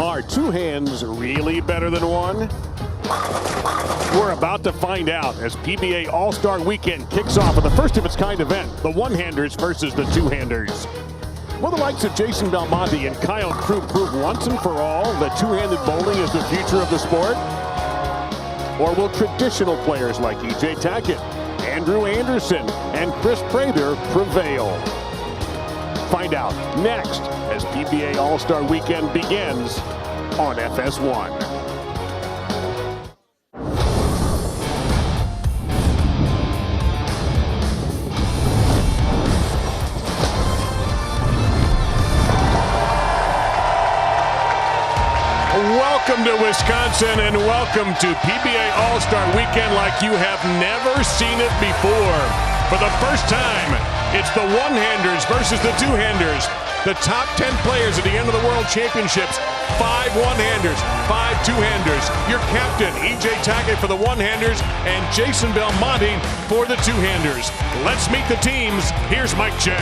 Are two hands really better than one? We're about to find out as PBA All-Star Weekend kicks off with the first of its kind event, the one-handers versus the two-handers. Will the likes of Jason Belmonte and Kyle Crew prove once and for all that two-handed bowling is the future of the sport? Or will traditional players like E.J. Tackett, Andrew Anderson, and Chris Prather prevail? Find out next as PBA All-Star Weekend begins on FS1. Welcome to Wisconsin and welcome to PBA All-Star Weekend like you have never seen it before. For the first time, it's the one-handers versus the two-handers. The top 10 players at the end of the World Championships. 5 one-handers, 5 two-handers. Your captain, E.J. Tackett for the one-handers and Jason Belmonte for the two-handers. Let's meet the teams. Here's Mike J.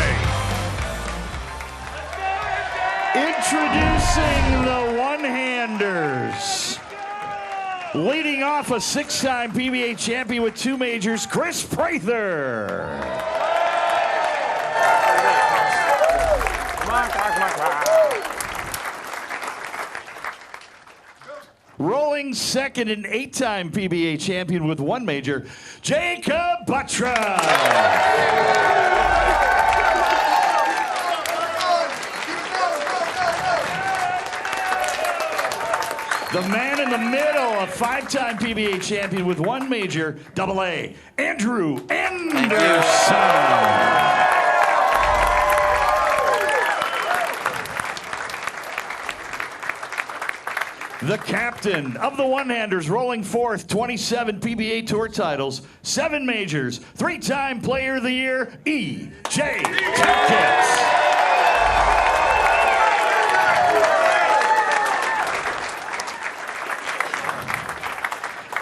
Introducing the one-handers. Leading off, a 6-time PBA champion with 2 majors, Chris Prather. Rolling second, an 8-time PBA champion with 1 major, Jacob Buttra. The man in the middle, a 5-time PBA champion with 1 major, AA, Andrew Anderson. The captain of the one-handers, rolling fourth, 27 PBA Tour titles, 7 majors, 3-time Player of the Year, E.J. Tackett.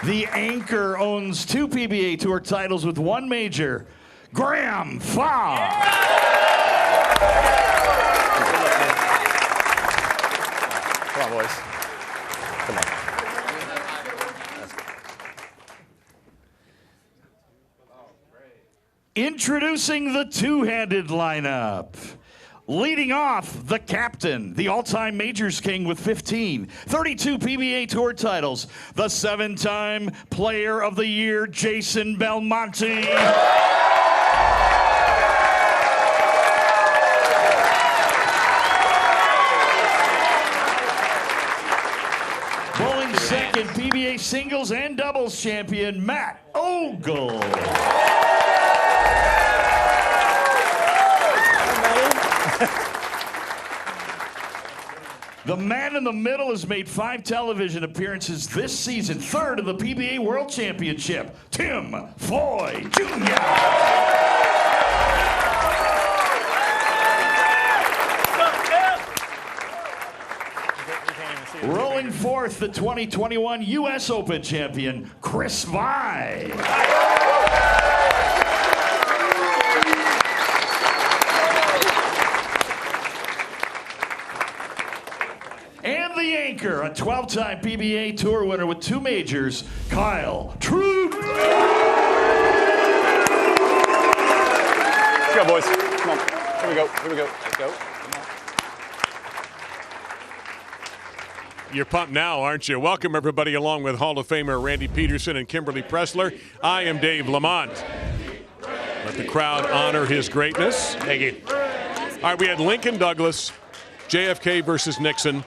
The anchor owns 2 PBA Tour titles with 1 major, Graham Fogg. Come on, boys. Come on. Introducing the two-handed lineup. Leading off, the captain, the all-time majors king with 15, 32 PBA Tour titles, the 7-time Player of the Year, Jason Belmonte. Bowling second, PBA singles and doubles champion, Matt Ogle. The man in the middle has made 5 television appearances this season, 3rd of the PBA World Championship, Tim Foy Jr. Rolling fourth, the 2021 U.S. Open champion, Chris Vai. And the anchor, a 12-time PBA Tour winner with 2 majors, Kyle Crew. Let's go, boys. Come on. Here we go. Here we go. Let's go. You're pumped now, aren't you? Welcome, everybody, along with Hall of Famer Randy Pedersen and Kimberly Pressler. I am Dave Lamont. Let the crowd honor his greatness. Thank you. All right, we had Lincoln Douglas, JFK versus Nixon,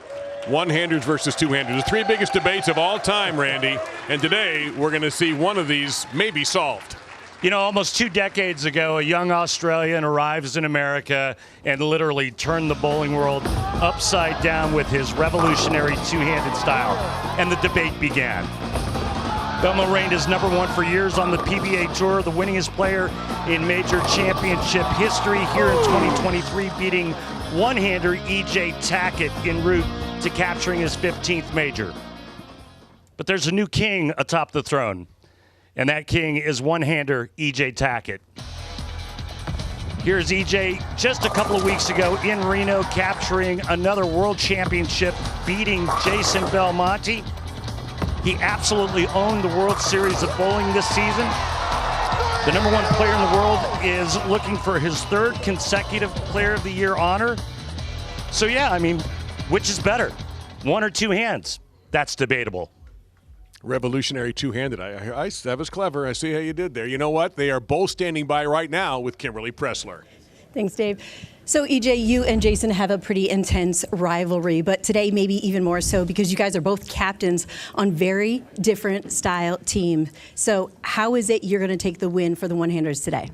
one-handers versus two-handers. The 3 biggest debates of all time, Randy. And today, we're going to see one of these maybe solved. You know, almost 2 decades ago, a young Australian arrives in America and literally turned the bowling world upside down with his revolutionary two-handed style. And the debate began. Belmo reigned as #1 for years on the PBA Tour, the winningest player in major championship history here in 2023, beating one-hander E.J. Tackett en route to capturing his 15th major. But there's a new king atop the throne, and that king is one-hander E.J. Tackett. Here's EJ just a couple of weeks ago in Reno, capturing another world championship, beating Jason Belmonte. He absolutely owned the World Series of Bowling this season. The #1 player in the world is looking for his 3rd consecutive Player of the Year honor. So yeah, I mean, which is better, 1 or 2 hands? That's debatable. Revolutionary two-handed. That was clever. I see how you did there. You know what? They are both standing by right now with Kimberly Pressler. Thanks, Dave. So, EJ, you and Jason have a pretty intense rivalry, but today maybe even more so because you guys are both captains on very different style teams. So how is it you're going to take the win for the one-handers today?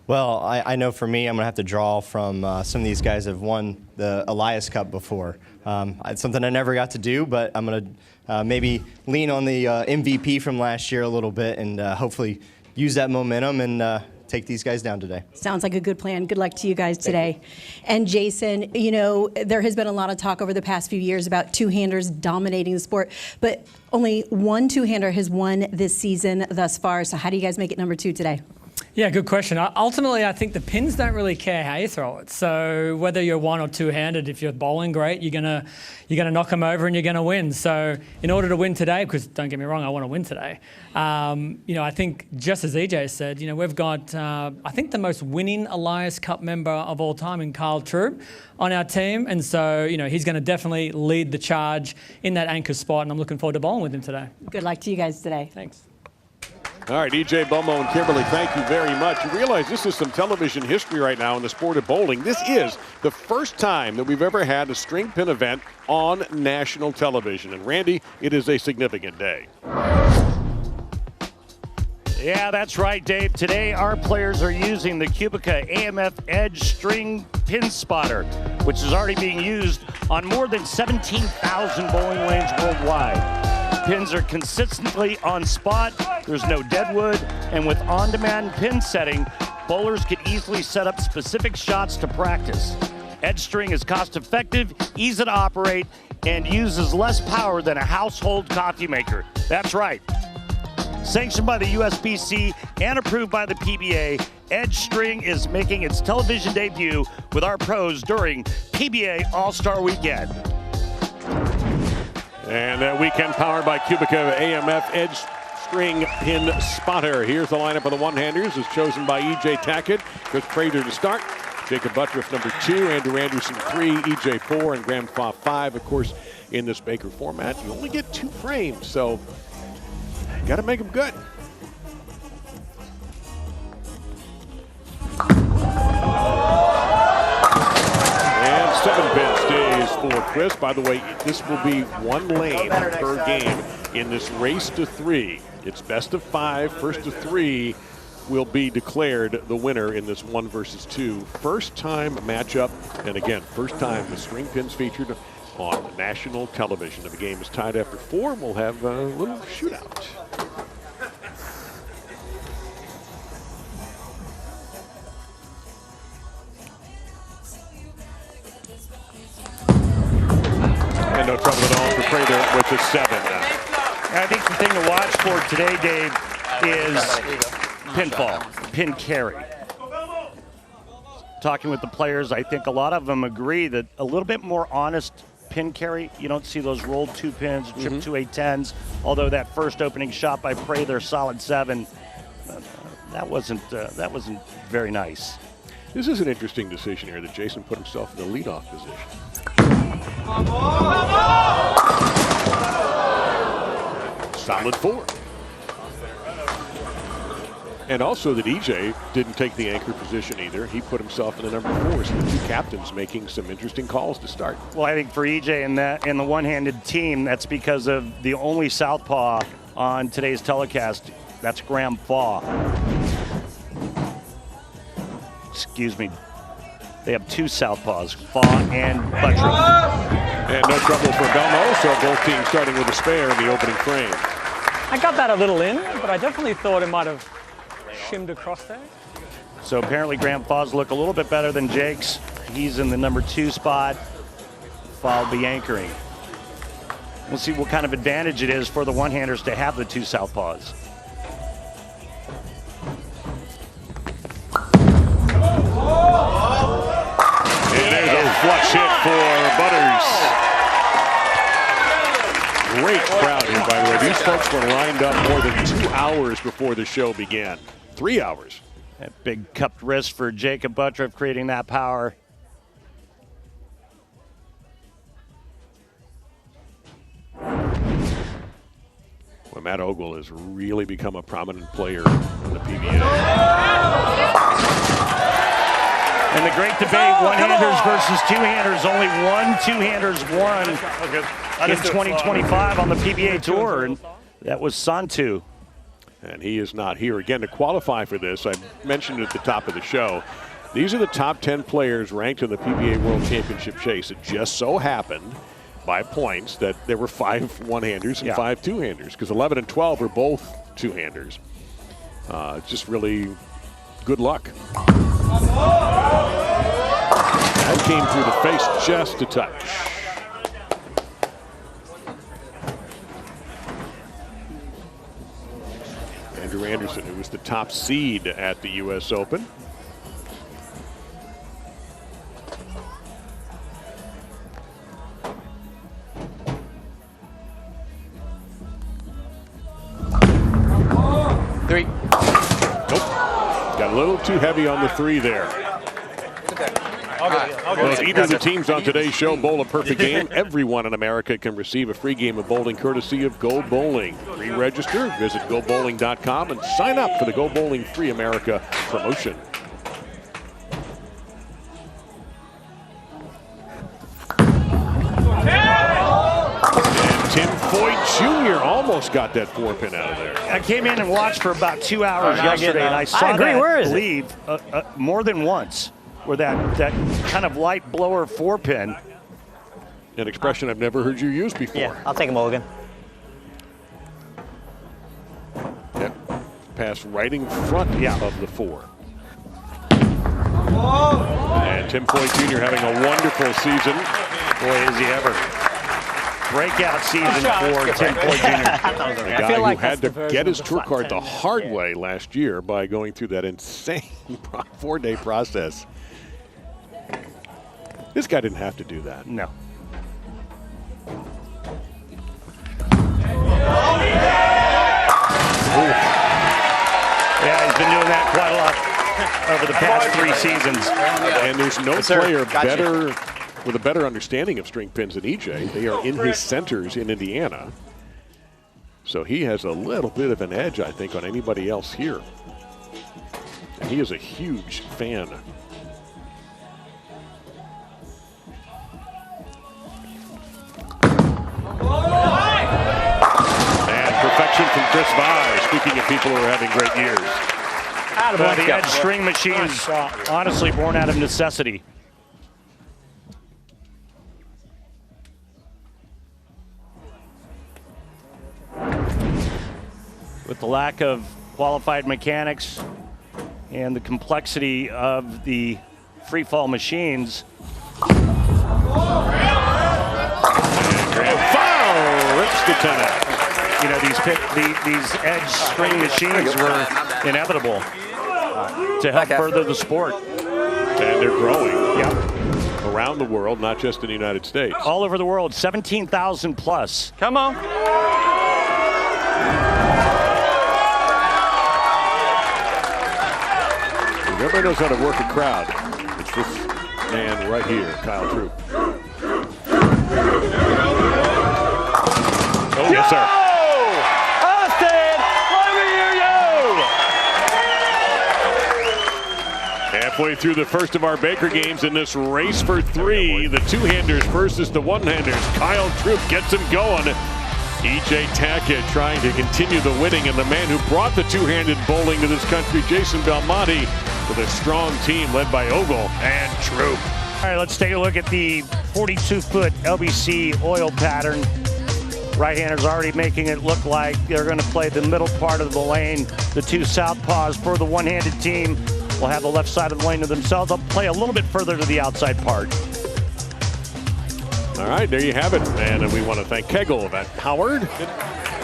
Well, I know for me, I'm going to have to draw from some of these guys have won the Elias Cup before. It's something I never got to do, but I'm going to maybe lean on the MVP from last year a little bit and hopefully use that momentum and take these guys down today. Sounds like a good plan. Good luck to you guys today. And Jason, you know, there has been a lot of talk over the past few years about two-handers dominating the sport, but only one two-hander has won this season thus far. So how do you guys make it #2 today? Yeah, good question. Ultimately, I think the pins don't really care how you throw it. So whether you're one or two-handed, if you're bowling great, you're gonna knock them over and you're gonna win. So in order to win today, because don't get me wrong, I want to win today. You know, I think just as EJ said, you know, we've got I think the most winning Elias Cup member of all time in Carl Troop on our team, and so you know he's going to definitely lead the charge in that anchor spot, and I'm looking forward to bowling with him today. Good luck to you guys today. Thanks. All right, EJ, Bomo, and Kimberly, thank you very much. You realize this is some television history right now in the sport of bowling. This is the first time that we've ever had a string pin event on national television. And Randy, it is a significant day. Yeah, that's right, Dave. Today, our players are using the Cubica AMF Edge String Pin Spotter, which is already being used on more than 17,000 bowling lanes worldwide. Pins are consistently on spot, there's no deadwood, and with on-demand pin setting, bowlers can easily set up specific shots to practice. Edge string is cost-effective, easy to operate, and uses less power than a household coffee maker. That's right. Sanctioned by the USBC and approved by the PBA, Edge String is making its television debut with our pros during PBA All-Star Weekend. And that weekend powered by Cubica AMF Edge String Pin Spotter. Here's the lineup of the one-handers as chosen by EJ Tackett. Chris Prater to start. Jacob Buttriff #2, Andrew Anderson 3, EJ 4, and Graham Pfaff 5. Of course, in this Baker format, you only get 2 frames, so you got to make them good. And 7 pin stays for Chris. By the way, this will be 1 lane per game in this race to 3. It's best of 5. First to 3 will be declared the winner in this 1 versus 2. First time matchup, and again, first time the string pins featured on national television. If the game is tied after 4, we'll have a little shootout. And no trouble at all for Prater with the 7 now. I think the thing to watch for today, Dave, is pinfall, pin carry. Talking with the players, I think a lot of them agree that a little bit more honest pin carry. You don't see those rolled 2 pins, trip 2 8-10s. Although that first opening shot by Prater, solid 7, that wasn't very nice. This is an interesting decision here that Jason put himself in the leadoff position. Solid 4. And also that EJ didn't take the anchor position either. He put himself in the #4. So the 2 captains making some interesting calls to start. Well, I think for EJ and the one-handed team, that's because of the only southpaw on today's telecast. That's Graham Pfaff. Excuse me. They have 2 southpaws, Pfaff and Buttriff. And no trouble for Belmo, so both teams starting with a spare in the opening frame. I got that a little in, but I definitely thought it might have shimmed across there. So apparently Graham Pfaff's look a little bit better than Jake's. He's in the #2 spot. Pfaff will be anchoring. We'll see what kind of advantage it is for the one-handers to have the 2 southpaws. Huge hit for Butters. Great crowd here, by the way. These folks were lined up more than 2 hours before the show began. 3 hours. That big cupped wrist for Jacob Buttriff, creating that power. Well, Matt Ogle has really become a prominent player in the PBA. And the great debate, one-handers versus two-handers. Only one two-handers won in 2025 on the PBA Tour, and that was Santu. And he is not here. Again, to qualify for this, I mentioned at the top of the show, these are the top 10 players ranked in the PBA World Championship chase. It just so happened by points that there were 5 one-handers and 5 two-handers, because 11 and 12 are both two-handers. Just really good luck. That came through the face just a touch. Andrew Anderson, who was the top seed at the U.S. Open. Three. Nope. Got a little too heavy on the 3 there. Well, if either of the teams on today's show bowl a perfect game, everyone in America can receive a free game of bowling courtesy of Go Bowling. Pre-register, visit GoBowling.com and sign up for the Go Bowling Free America promotion. And Tim Foyt Jr. almost got that 4-pin out of there. I came in and watched for about 2 hours yesterday, and I saw that leave more than once, where that kind of light blower 4-pin. An expression I've never heard you use before. Yeah, I'll take a mulligan. Yep. Pass right in front of the 4. And Tim Foyt Jr. having a wonderful season. Boy, is he ever. Breakout season for Tim Foyt Jr. A guy who had to get his tour card the hard way last year by going through that insane 4-day process. This guy didn't have to do that. No. Yeah, he's been doing that quite a lot over the past 3 seasons. And there's no player better with a better understanding of string pins than EJ. They are in his centers in Indiana. So he has a little bit of an edge, I think, on anybody else here. And he is a huge fan. And perfection from Chris Vye, speaking of people who are having great years. Well, the Edge string machines, honestly born out of necessity. With the lack of qualified mechanics and the complexity of the free fall machines. Grand foul rips the 10 out. You know, these Edge string machines were inevitable to help further the sport. And they're growing. Yeah. Around the world, not just in the United States. All over the world, 17,000 plus. Come on. Everybody knows how to work a crowd. It's this man right here, Kyle Troop. Oh, yes, sir. Austin, let me hear you. Halfway through the first of our Baker games in this race for 3, the two-handers versus the one-handers. Kyle Troop gets him going. EJ Tackett trying to continue the winning, and the man who brought the two-handed bowling to this country, Jason Belmonte, with a strong team led by Ogle and Troop. All right, let's take a look at the 42-foot LBC oil pattern. Right-handers already making it look like they're going to play the middle part of the lane. The 2 southpaws for the one-handed team will have the left side of the lane to themselves. They'll play a little bit further to the outside part. All right, there you have it. And we want to thank Kegel at Howard.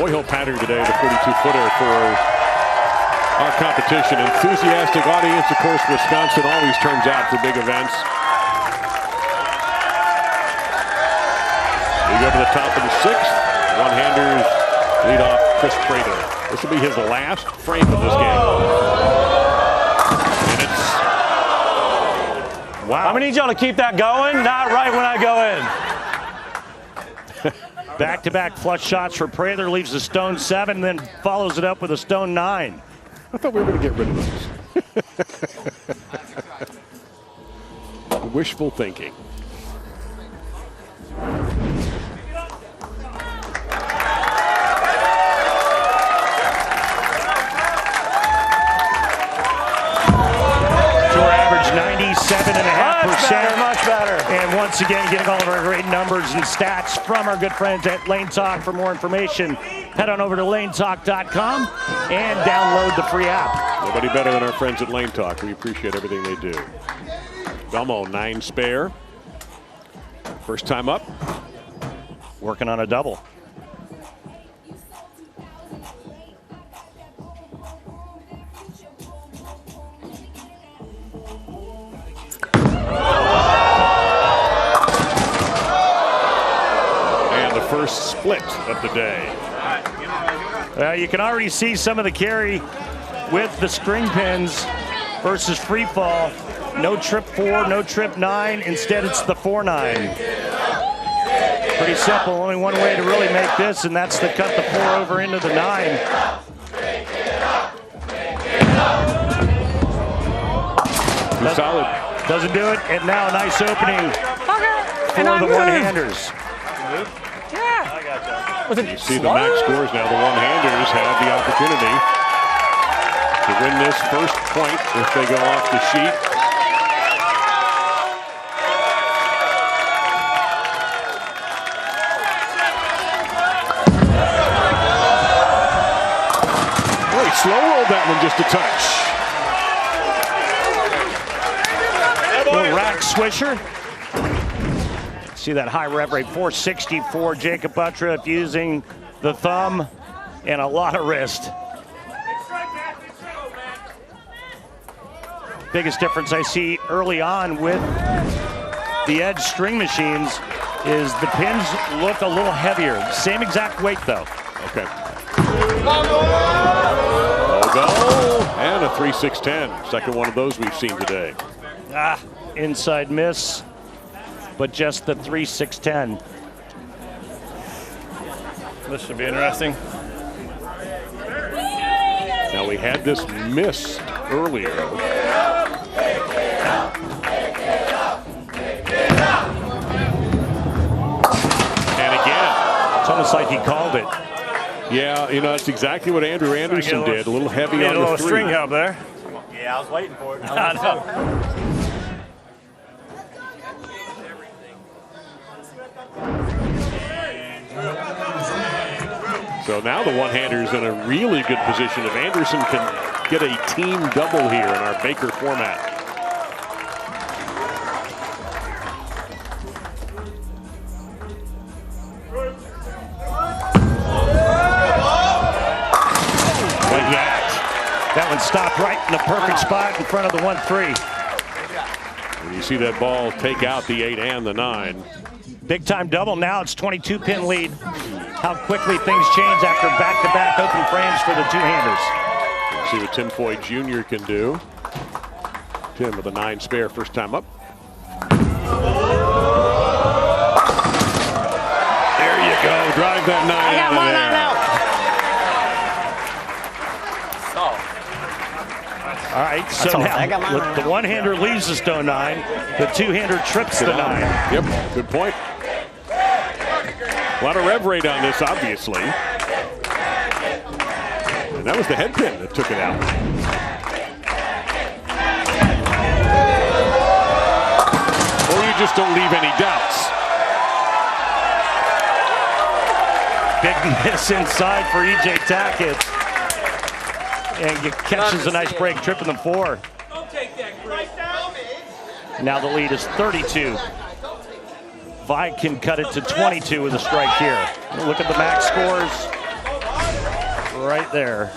Oil pattern today, the 42-footer for our competition. Enthusiastic audience. Of course, Wisconsin always turns out for big events. We go to the top of the 6th. One-handers lead off Chris Prater. This will be his last frame of this game. And it's... Wow. I'm going to need y'all to keep that going, not right when I go in. Back-to-back flush shots for Prater, leaves a stone 7, then follows it up with a stone 9. I thought we were going to get rid of those. Wishful thinking. Tour average 97.5%. Much better. And once again, getting all of our great numbers and stats from our good friends at Lane Talk. For more information, head on over to lanetalk.com and download the free app. Nobody better than our friends at Lane Talk. We appreciate everything they do. Belmo, 9 spare. First time up. Working on a double. And the first split of the day. You can already see some of the carry with the string pins versus free fall. No trip 4, no trip 9. Instead, it's the 4-9. Pretty simple. Only one way to really make this, and that's to cut the 4 over into the 9. Solid. Doesn't do it, and now a nice opening for the one-handers. You see the max scores now. The one-handers have the opportunity to win this first point if they go off the sheet. Really slow rolled that one just a touch. Little rack swisher. See that high rev rate, 464. Jacob Buttriff using the thumb and a lot of wrist. Biggest difference I see early on with the Edge string machines is the pins look a little heavier. Same exact weight though. Okay. Go. And a 3-6-10. Second one of those we've seen today. Inside miss, but just the 3-6-10. This should be interesting. Now we had this miss earlier. And again. It's almost like he called it. Yeah, you know, that's exactly what Andrew Anderson did. A little heavy on the 3. String help there. Yeah, I was waiting for it. I know. So now the one-hander's in a really good position. If Anderson can get a team double here in our Baker format. Like that. That one stopped right in the perfect spot in front of the 1-3. And you see that ball take out the 8 and the 9. Big time double. Now it's 22-pin lead. How quickly things change after back-to-back open frames for the two-handers. See what Tim Foy Jr. can do. Tim with a 9 spare, first time up. There you go. Drive that 9 I got out of my there. 9 out. All right, so now the one-hander leaves the stone 9. The two-hander trips the 9. Yep, good point. A lot of rev rate on this, obviously. And that was the head pin that took it out. Or you just don't leave any doubts. Big miss inside for E.J. Tackett. And he catches a nice break, tripping the 4. Now the lead is 32. Vi can cut it to 22 with a strike here. Look at the max scores right there.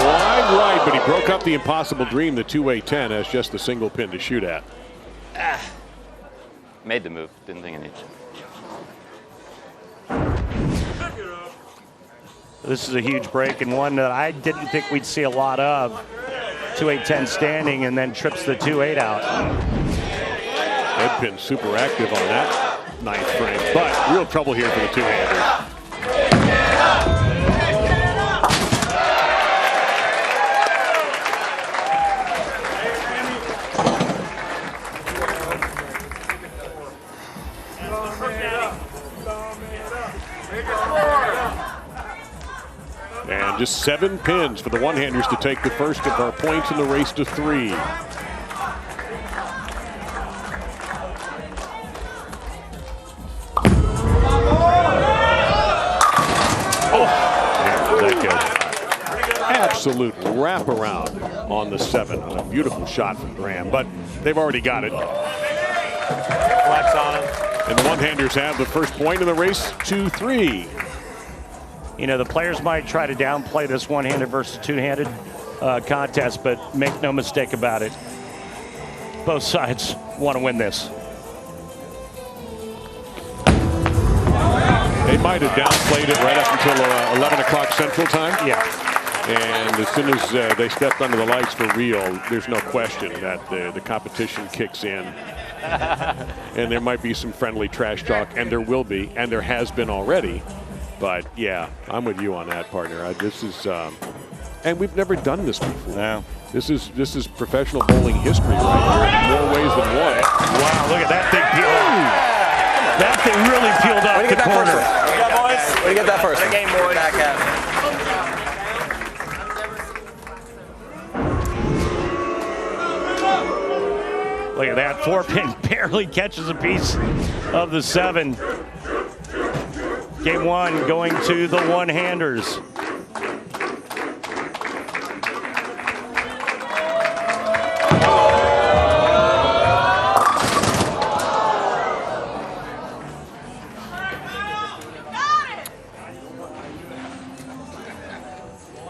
Wide right, but he Broke up the impossible dream, the two-way 10, as just the single pin to shoot at. Made the move. Didn't think I needed to. This is a huge break and one that I didn't think we'd see a lot of. 2-8-10 standing and then trips the 2-8 out. Head pin super active on that ninth frame, but real trouble here for the two-handers. And just 7 pins for the one-handers to take the first of our points in the race to 3. Oh, that good. Absolute wraparound on the 7. A beautiful shot from Graham, but they've already got it. Flex on him. And the one-handers have the first point in the race to 3. You know, the players might try to downplay this one-handed versus two-handed contest, but make no mistake about it. Both sides want to win this. They might have downplayed it right up until 11 o'clock Central Time. Yeah. And as soon as they stepped under the lights for real, there's no question that the competition kicks in. And there might be some friendly trash talk, and there will be, and there has been already. But yeah, I'm with you on that, partner. This is, and we've never done this before. No. This is professional bowling history right here in more ways than one. Wow, look at that thing peel off. That thing really peeled off the corner. What do you got, boys? What do you get that first? The game, boys. Back Look at that, 4-pin barely catches a piece of the 7. Game 1 going to the one-handers.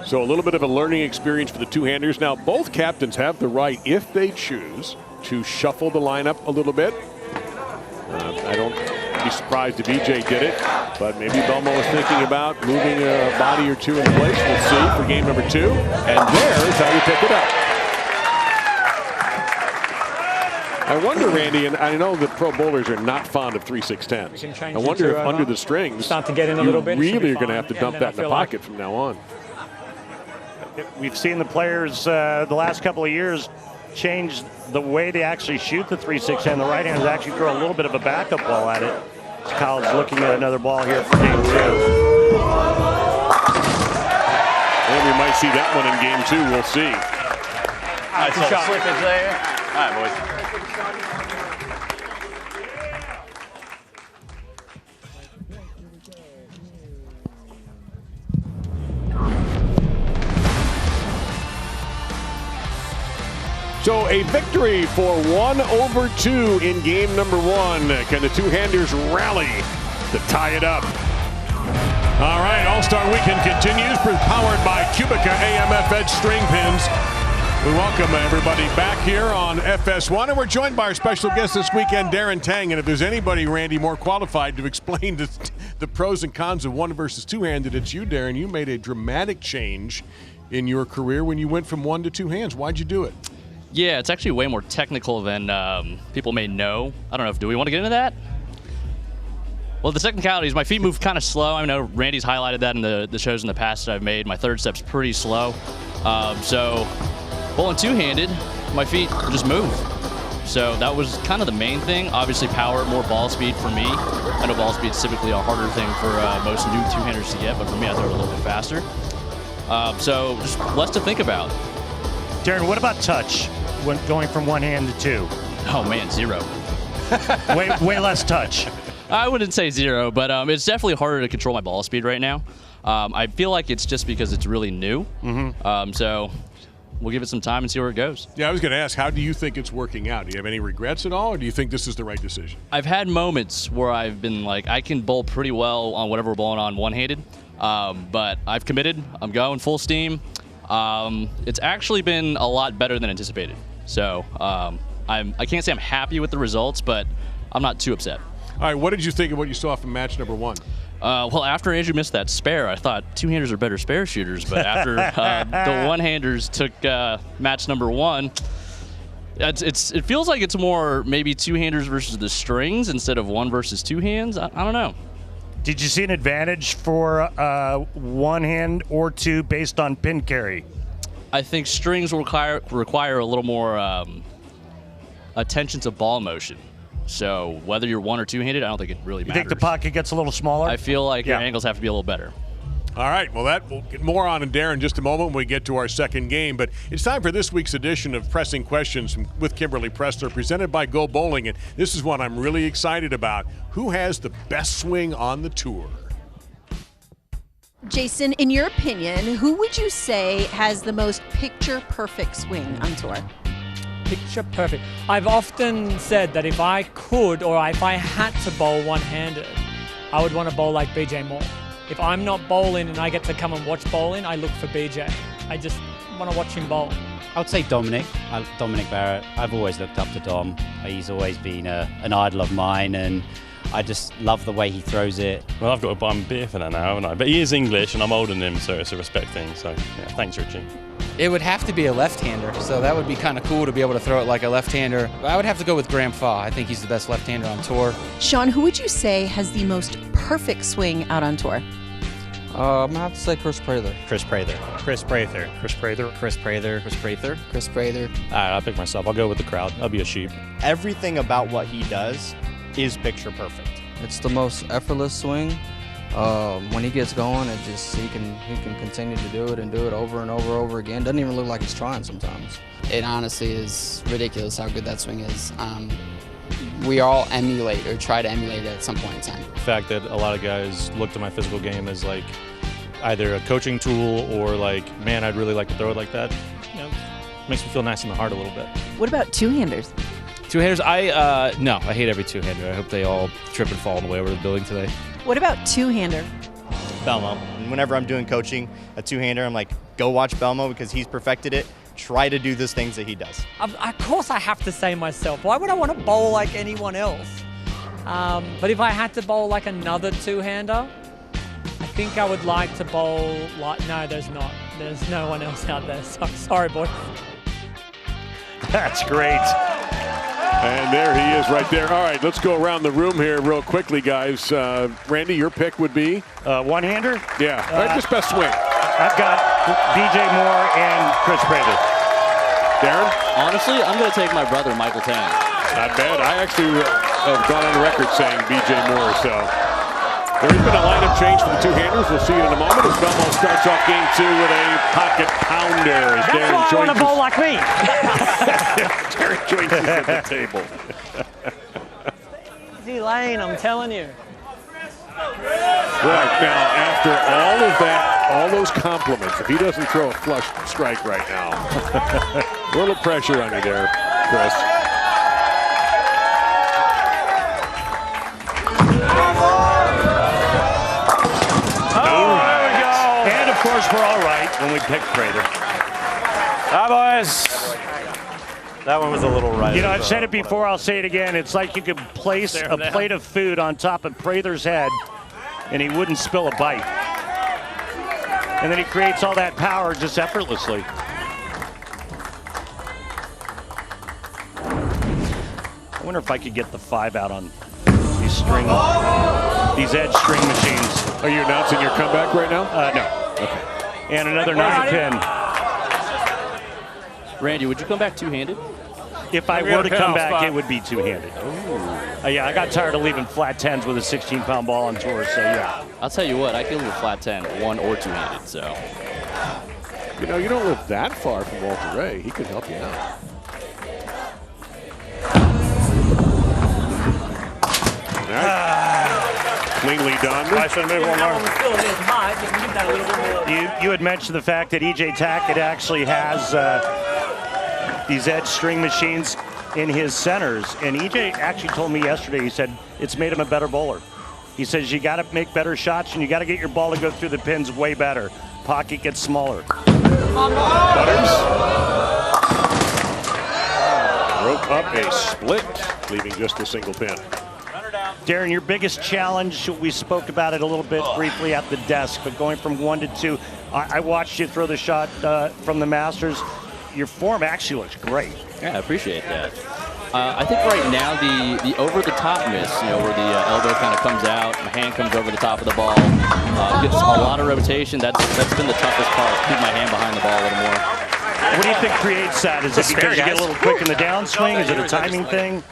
So a little bit of a learning experience for the two-handers. Now, both captains have the right, if they choose, to shuffle the lineup a little bit. I don't be surprised if EJ did it, but maybe Belmo is thinking about moving a body or two in place. We'll see for game number 2. And there's how you pick it up. I wonder, Randy, and I know that pro bowlers are not fond of 3-6-10s. I wonder if under the strings, start to get in a little bit. Really are going to have to dump that in the pocket from now on. We've seen the players the last couple of years change the way they actually shoot the 3-6-10. The right-handers actually throw a little bit of a backup ball at it. Kyle's looking at another ball here for game 2. And we might see that one in game 2. We'll see. Nice little slippage there. All right, boys. So a victory for 1/2 in game number 1. Can the two-handers rally to tie it up? All right, All-Star Weekend continues, powered by Cubica AMF Edge String Pins. We welcome everybody back here on FS1, and we're joined by our special guest this weekend, Darren Tang. And if there's anybody, Randy, more qualified to explain the pros and cons of one versus two-handed, it's you, Darren. You made a dramatic change in your career when you went from one to two hands. Why'd you do it? Yeah, it's actually way more technical than people may know. I don't know, do we want to get into that? Well, the technicalities, my feet move kind of slow. I know Randy's highlighted that in the shows in the past that I've made. My third step's pretty slow. So bowling two-handed, my feet just move. So that was kind of the main thing. Obviously power, more ball speed for me. I know ball speed's typically a harder thing for most new two-handers to get, but for me I throw it a little bit faster. So just less to think about. Darren, what about touch when going from one hand to two? Oh man, 0. way less touch. I wouldn't say 0, but it's definitely harder to control my ball speed right now. I feel like it's just because it's really new. So we'll give it some time and see where it goes. Yeah, I was going to ask, how do you think it's working out? Do you have any regrets at all, or do you think this is the right decision? I've had moments where I've been like, I can bowl pretty well on whatever we're bowling on one-handed, but I've committed. I'm going full steam. It's actually been a lot better than anticipated. So I can't say I'm happy with the results, but I'm not too upset. All right, what did you think of what you saw from match number 1? Well, after Andrew missed that spare, I thought two-handers are better spare shooters. But after the one-handers took match number 1, it feels like it's more maybe two-handers versus the strings instead of one versus two hands. I don't know. Did you see an advantage for one hand or two based on pin carry? I think strings will require a little more attention to ball motion. So whether you're one or two-handed, I don't think it really matters. You think the pocket gets a little smaller? I feel like your angles have to be a little better. All right, well, we'll get more on in Darren in just a moment when we get to our second game. But it's time for this week's edition of Pressing Questions with Kimberly Pressler, presented by Go Bowling. And this is one I'm really excited about. Who has the best swing on the tour? Jason, in your opinion, who would you say has the most picture-perfect swing on tour? Picture perfect. I've often said that if I could or if I had to bowl one-handed, I would want to bowl like BJ Moore. If I'm not bowling and I get to come and watch bowling, I look for BJ. I just want to watch him bowl. I would say Dominic Barrett. I've always looked up to Dom. He's always been an idol of mine, and I just love the way he throws it. Well, I've got to buy him beer for that now, haven't I? But he is English, and I'm older than him, so it's a respect thing. So, yeah, thanks, Richie. It would have to be a left-hander, so that would be kind of cool to be able to throw it like a left-hander. I would have to go with Graham Faw. I think he's the best left-hander on tour. Sean, who would you say has the most perfect swing out on tour? I'm going to have to say Chris Pressler. Chris Prather. Chris Prather. Chris Prather. Chris Prather. Chris Prather. Chris Prather. All right, I'll pick myself. I'll go with the crowd. I'll be a sheep. Everything about what he does is picture perfect. It's the most effortless swing. When he gets going, he can continue to do it and do it over and over again. Doesn't even look like he's trying sometimes. It honestly is ridiculous how good that swing is. We all emulate or try to emulate it at some point in time. The fact that a lot of guys look to my physical game as like either a coaching tool or like, man, I'd really like to throw it like that. You know, makes me feel nice in the heart a little bit. What about two-handers? Two-handers, no, I hate every two-hander. I hope they all trip and fall on the way over to the building today. What about two-hander? Belmo. And whenever I'm doing coaching, a two-hander, I'm like, go watch Belmo because he's perfected it. Try to do those things that he does. Of course I have to say myself. Why would I want to bowl like anyone else? But if I had to bowl like another two-hander, I think I would like to bowl like... No, there's not. There's no one else out there. Sorry, boy. That's great. And there he is right there. All right, let's go around the room here real quickly, guys. Randy, your pick would be? One-hander? Yeah, just best swing. I've got BJ Moore and Chris Prather. Darren? Honestly, I'm going to take my brother, Michael Tan. Not bad. I actually have gone on record saying BJ Moore, so there's been a lineup change for the two-handers. We'll see it in a moment as Belmont starts off game 2 with a pocket pounder. As That's why I want to bowl like me. Darren joins us at the table. Easy lane, I'm telling you. Right, now, after all of that, all those compliments, if he doesn't throw a flush strike right now, a little pressure on you there, Chris. Oh, there we go. And, of course, we're all right when we pick Prather. Hi, boys. That one was a little right. You know, I've said it before, I'll say it again. It's like you could place a plate of food on top of Prather's head and he wouldn't spill a bite. And then he creates all that power just effortlessly. I wonder if I could get the 5 out on these edge string machines. Are you announcing your comeback right now? No. Okay. And another 9-pin. Randy, would you come back two-handed? If I were to come back, it would be two-handed. Yeah, I got tired of leaving flat 10s with a 16-pound ball on tour, so yeah. I'll tell you what, I can leave a flat 10, one or two-handed, so. You know, you don't live that far from Walter Ray. He could help you out. All right. Cleanly done. I should have moved one more. You had mentioned the fact that EJ Tackett actually has these edge string machines in his centers, and EJ actually told me yesterday, he said it's made him a better bowler. He says you got to make better shots and you got to get your ball to go through the pins way better. Pocket gets smaller. Butters broke up a split, leaving just a single pin. Darren, your biggest challenge, we spoke about it a little bit briefly at the desk, but going from 1 to 2, I watched you throw the shot from the Masters. Your form actually looks great. Yeah, I appreciate that. I think right now the over-the-top miss, where the elbow kind of comes out, my hand comes over the top of the ball, gets a lot of rotation. That's been the toughest part, keep my hand behind the ball a little more. What do you think creates that? Is it because you get a little quick in the downswing? Is it a timing thing?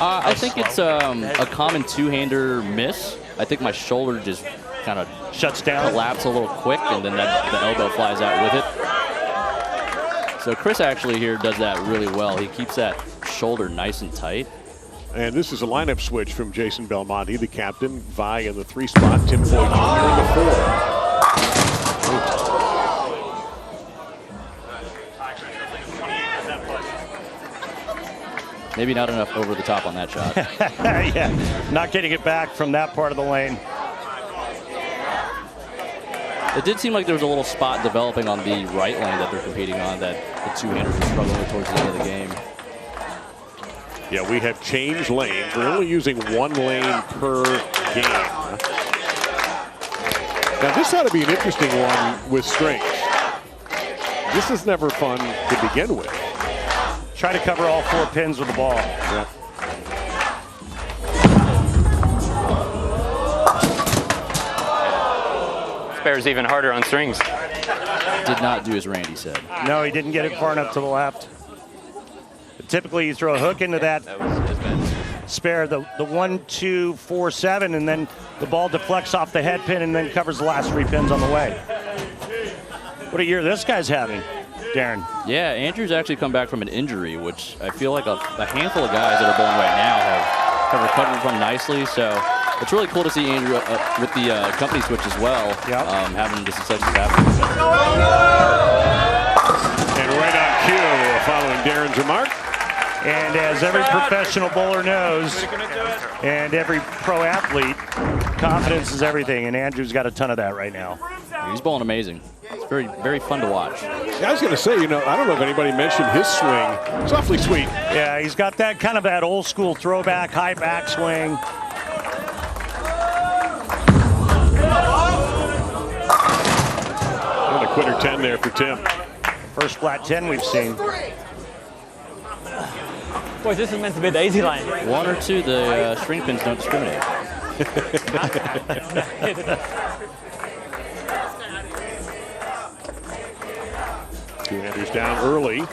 I think it's a common two-hander miss. I think my shoulder just kind of shuts down, collapses a little quick, and then the elbow flies out with it. So Chris actually here does that really well. He keeps that shoulder nice and tight. And this is a lineup switch from Jason Belmonte, the captain. Vi in the 3 spot, Tim Boyd Jr. in the 4. Maybe not enough over the top on that shot. Yeah, not getting it back from that part of the lane. It did seem like there was a little spot developing on the right lane that they're competing on that the two-handers were struggling with towards the end of the game. Yeah, we have changed lanes. We're only using 1 lane per game. Now, this ought to be an interesting one with strings. This is never fun to begin with. Try to cover all 4 pins with the ball. Yeah. Spare's even harder on strings. Did not do as Randy said. No, he didn't get it far enough to the left. Typically, you throw a hook into that spare, the 1, 2, 4, 7, and then the ball deflects off the head pin and then covers the last 3 pins on the way. What a year this guy's having, Darren. Yeah, Andrew's actually come back from an injury, which I feel like a handful of guys that are bowling right now have recovered from nicely. So it's really cool to see Andrew with the company switch as well, having the successes happen. And right on cue, following Darren's remark. And as every professional bowler knows, and every pro athlete, confidence is everything, and Andrew's got a ton of that right now. He's bowling amazing. It's very, very fun to watch. Yeah, I was going to say, I don't know if anybody mentioned his swing. It's awfully sweet. Yeah, he's got that kind of that old school throwback, high backswing. And a quitter 10 there for Tim. First flat 10 we've seen. Boys, this is meant to be the easy lane. 1 or 2, the string pins don't discriminate. Two-handers down early.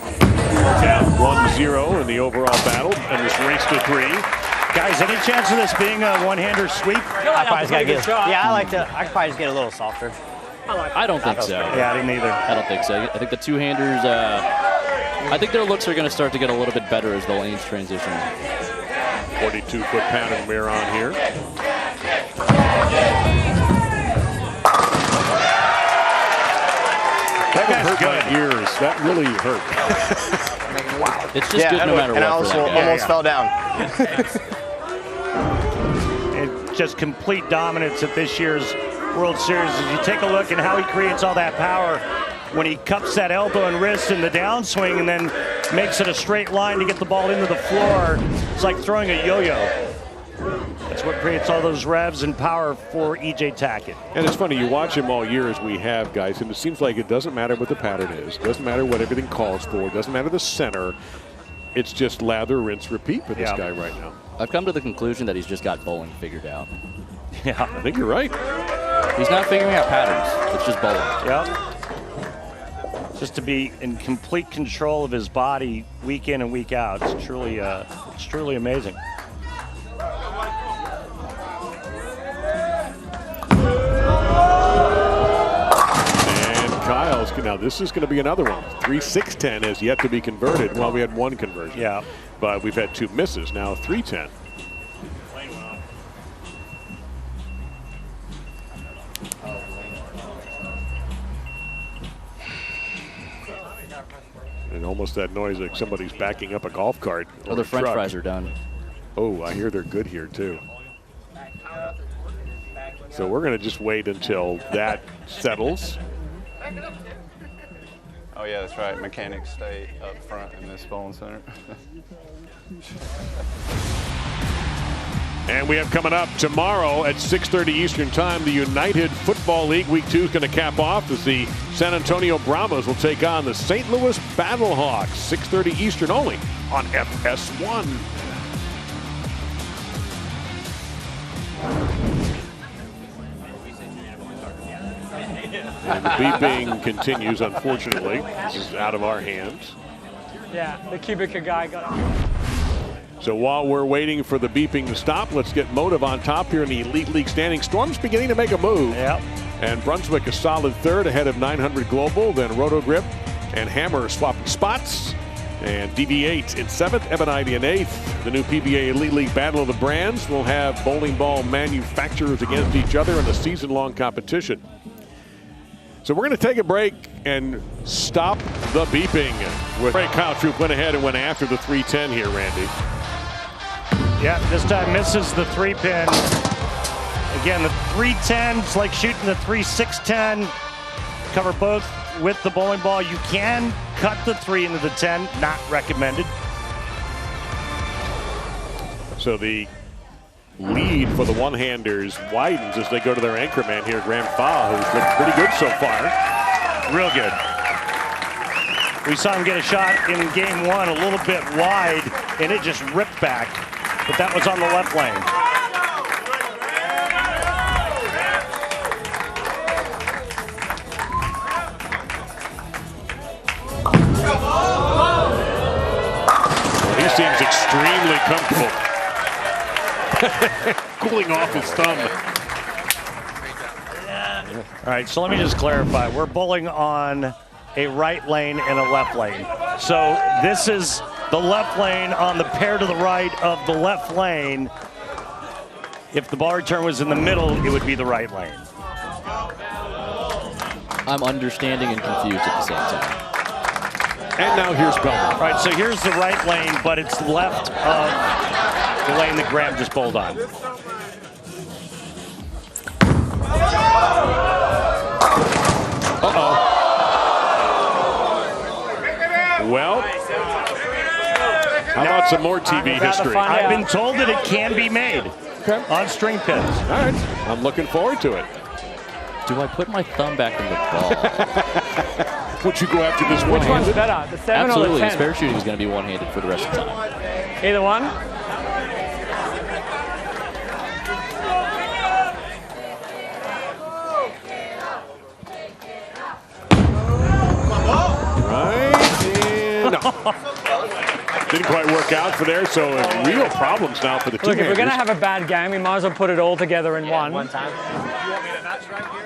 Down 1-0 in the overall battle, and this race to 3. Guys, any chance of this being a one-hander sweep? I probably just gotta get. Yeah, I could probably just get a little softer. I don't think so. Yeah, I didn't either. I don't think so. I think the two-handers, I think their looks are going to start to get a little bit better as the lanes transition. 42-foot pattern we're on here. That hurt my ears. That really hurt. It's just good no matter what. And I also almost fell down. And just complete dominance at this year's World Series. As you take a look at how he creates all that power when he cups that elbow and wrist in the downswing and then makes it a straight line to get the ball into the floor. It's like throwing a yo-yo. That's what creates all those revs and power for E.J. Tackett. And it's funny, you watch him all year as we have, guys, and it seems like it doesn't matter what the pattern is. It doesn't matter what everything calls for. It doesn't matter the center. It's just lather, rinse, repeat for this guy right now. I've come to the conclusion that he's just got bowling figured out. Yeah, I think you're right. He's not figuring out patterns. It's just bowling. Yep. Just to be in complete control of his body week in and week out. It's truly amazing. And Kyle's, now this is going to be another one. 3-6-10 has yet to be converted. Well, we had 1 conversion. Yeah. But we've had 2 misses. Now 3-10. And almost that noise like somebody's backing up a golf cart. Oh, the French fries are done. Oh, I hear they're good here too. So we're going to just wait until that settles. Oh yeah, that's right. Mechanics stay up front in this bowling center. And we have coming up tomorrow at 6:30 Eastern Time, the United Football League Week 2 is going to cap off as the San Antonio Brahmas will take on the St. Louis Battlehawks. 6:30 Eastern only on FS1. And the beeping continues, unfortunately. This is out of our hands. Yeah, the Cubica guy got it. So while we're waiting for the beeping to stop, let's get Motive on top here in the Elite League standing. Storm's beginning to make a move. Yep. And Brunswick a solid third ahead of 900 Global. Then Rotogrip and Hammer swapping spots. And DV8 in 7th, Ebonite in 8th. The new PBA Elite League Battle of the Brands will have bowling ball manufacturers against each other in a season-long competition. So we're going to take a break and stop the beeping. With Kyle Troop went ahead and went after the 310 here, Randy. Yeah, this time misses the 3-pin. Again, the 310 is like shooting the 3-6-10. Cover both with the bowling ball. You can cut the 3 into the 10, not recommended. So the lead for the one-handers widens as they go to their anchor man here, Graham Thaw, who's looked pretty good so far. Real good. We saw him get a shot in game 1 a little bit wide, and it just ripped back, but that was on the left lane. He seems extremely comfortable. Cooling off his thumb. All right, so let me just clarify. We're bowling on a right lane and a left lane. So this is the left lane on the pair to the right of the left lane. If the ball return was in the middle, it would be the right lane. I'm understanding and confused at the same time. And now here's Belmont. All right, so here's the right lane, but it's left of the lane that Graham just bowled on. Uh-oh. Well, how about some more TV history? I've been told that it can be made on string pins. All right, I'm looking forward to it. Do I put my thumb back in the ball? Would you go after this one? Which one's better, the 7 Absolutely. or the 10? Spare shooting is going to be one-handed for the rest of the time. Either one? No. Didn't quite work out for there, so real problems now for the two. Look, if we're going to have a bad game, we might as well put it all together in one. One time. You want me to not strike here?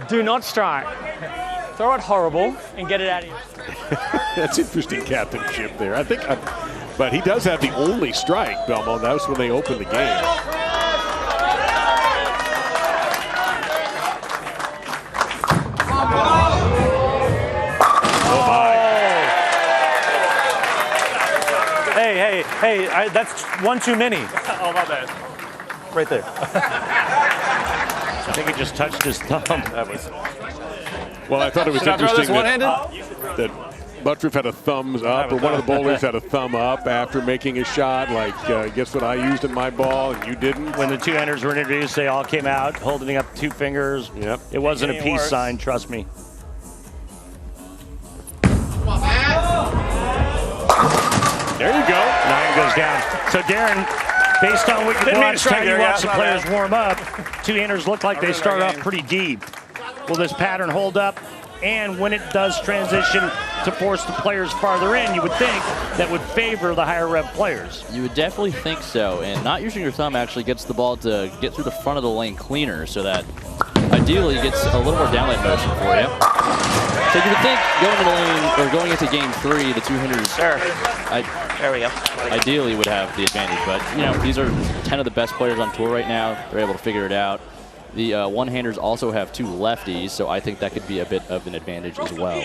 Do not strike. Throw it horrible and get it out of here. That's interesting captainship there. I think, but he does have the only strike, Belmont. That was when they opened the game. Hey, that's one too many. Oh, my bad. Right there. I think he just touched his thumb. That was. Well, I thought it was Should interesting that Buttriff had a thumbs up, or one of the bowlers had a thumb up after making a shot. Like, guess what I used in my ball and you didn't? When the two-handers were introduced, they all came out holding up 2 fingers. Yep. It wasn't a peace sign, trust me. There you go. 9 goes down. So Darren, based on what you watched, how you watch the players warm up, two-handers look like they start off pretty deep. Will this pattern hold up? And when it does transition to force the players farther in, you would think that would favor the higher rev players. You would definitely think so, and not using your thumb actually gets the ball to get through the front of the lane cleaner, so that ideally gets a little more downlight motion for you. So you would think going into lane or going into game 3, the two-handers There we go. ideally would have the advantage, but you know, these are 10 of the best players on tour right now. They're able to figure it out. The one-handers also have 2 lefties, so I think that could be a bit of an advantage as well.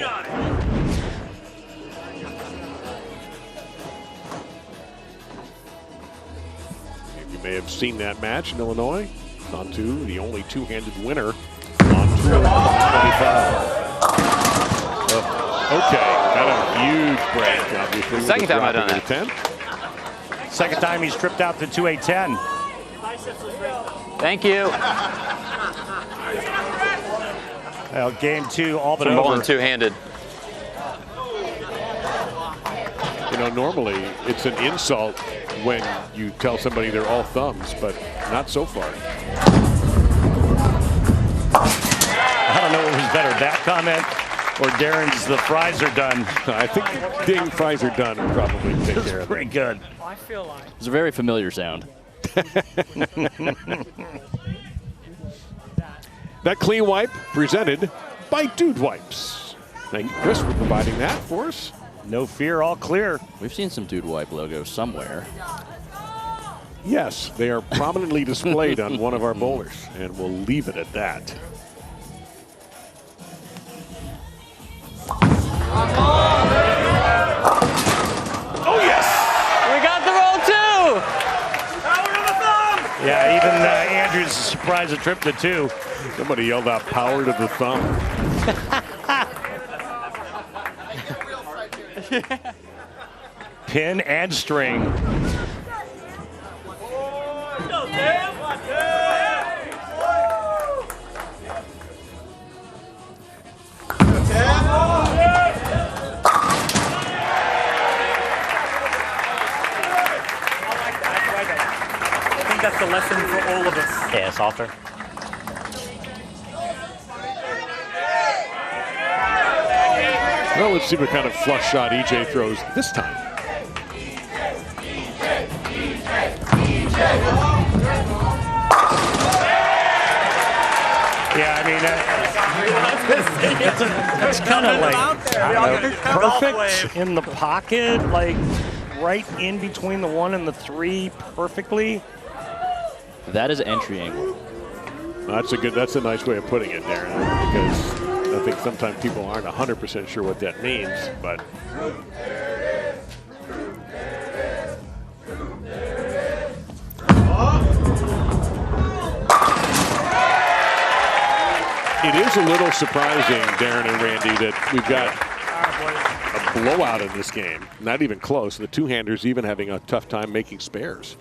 You may have seen that match in Illinois. On to the only two-handed winner on tour 25. Okay, got a huge break, obviously. Second time I've done that. 10. Second time he's tripped out to 2-8-10. Thank you. Well, game 2 all but From over. bowling two-handed. You know, normally it's an insult when you tell somebody they're all thumbs, but not so far. I don't know what was better, that comment or Darren's "the fries are done." I think ding, fries are done would probably take care of it. Pretty good. I feel like It's a very familiar sound. That clean wipe presented by Dude Wipes. Thank you, Chris, for providing that for us. No fear, all clear. We've seen some Dude Wipe logos somewhere. Yes, they are prominently displayed on one of our bowlers, and we'll leave it at that. Oh, yes! We got the roll too! Yeah, even Andrews is surprised at trip to 2. Somebody yelled out power to the thumb. Pin and string. I think that's the lesson for all of us. Yeah, softer. Well, let's see what kind of flush shot EJ throws this time. Yeah, I mean, that's kind of like, I don't know, perfect in the pocket, like right in between the 1 and the 3 perfectly. That is entry angle. That's a nice way of putting it, Darren, because I think sometimes people aren't 100% sure what that means, but it is a little surprising, Darren and Randy, that we've got a blowout in this game. Not even close. The two-handers even having a tough time making spares.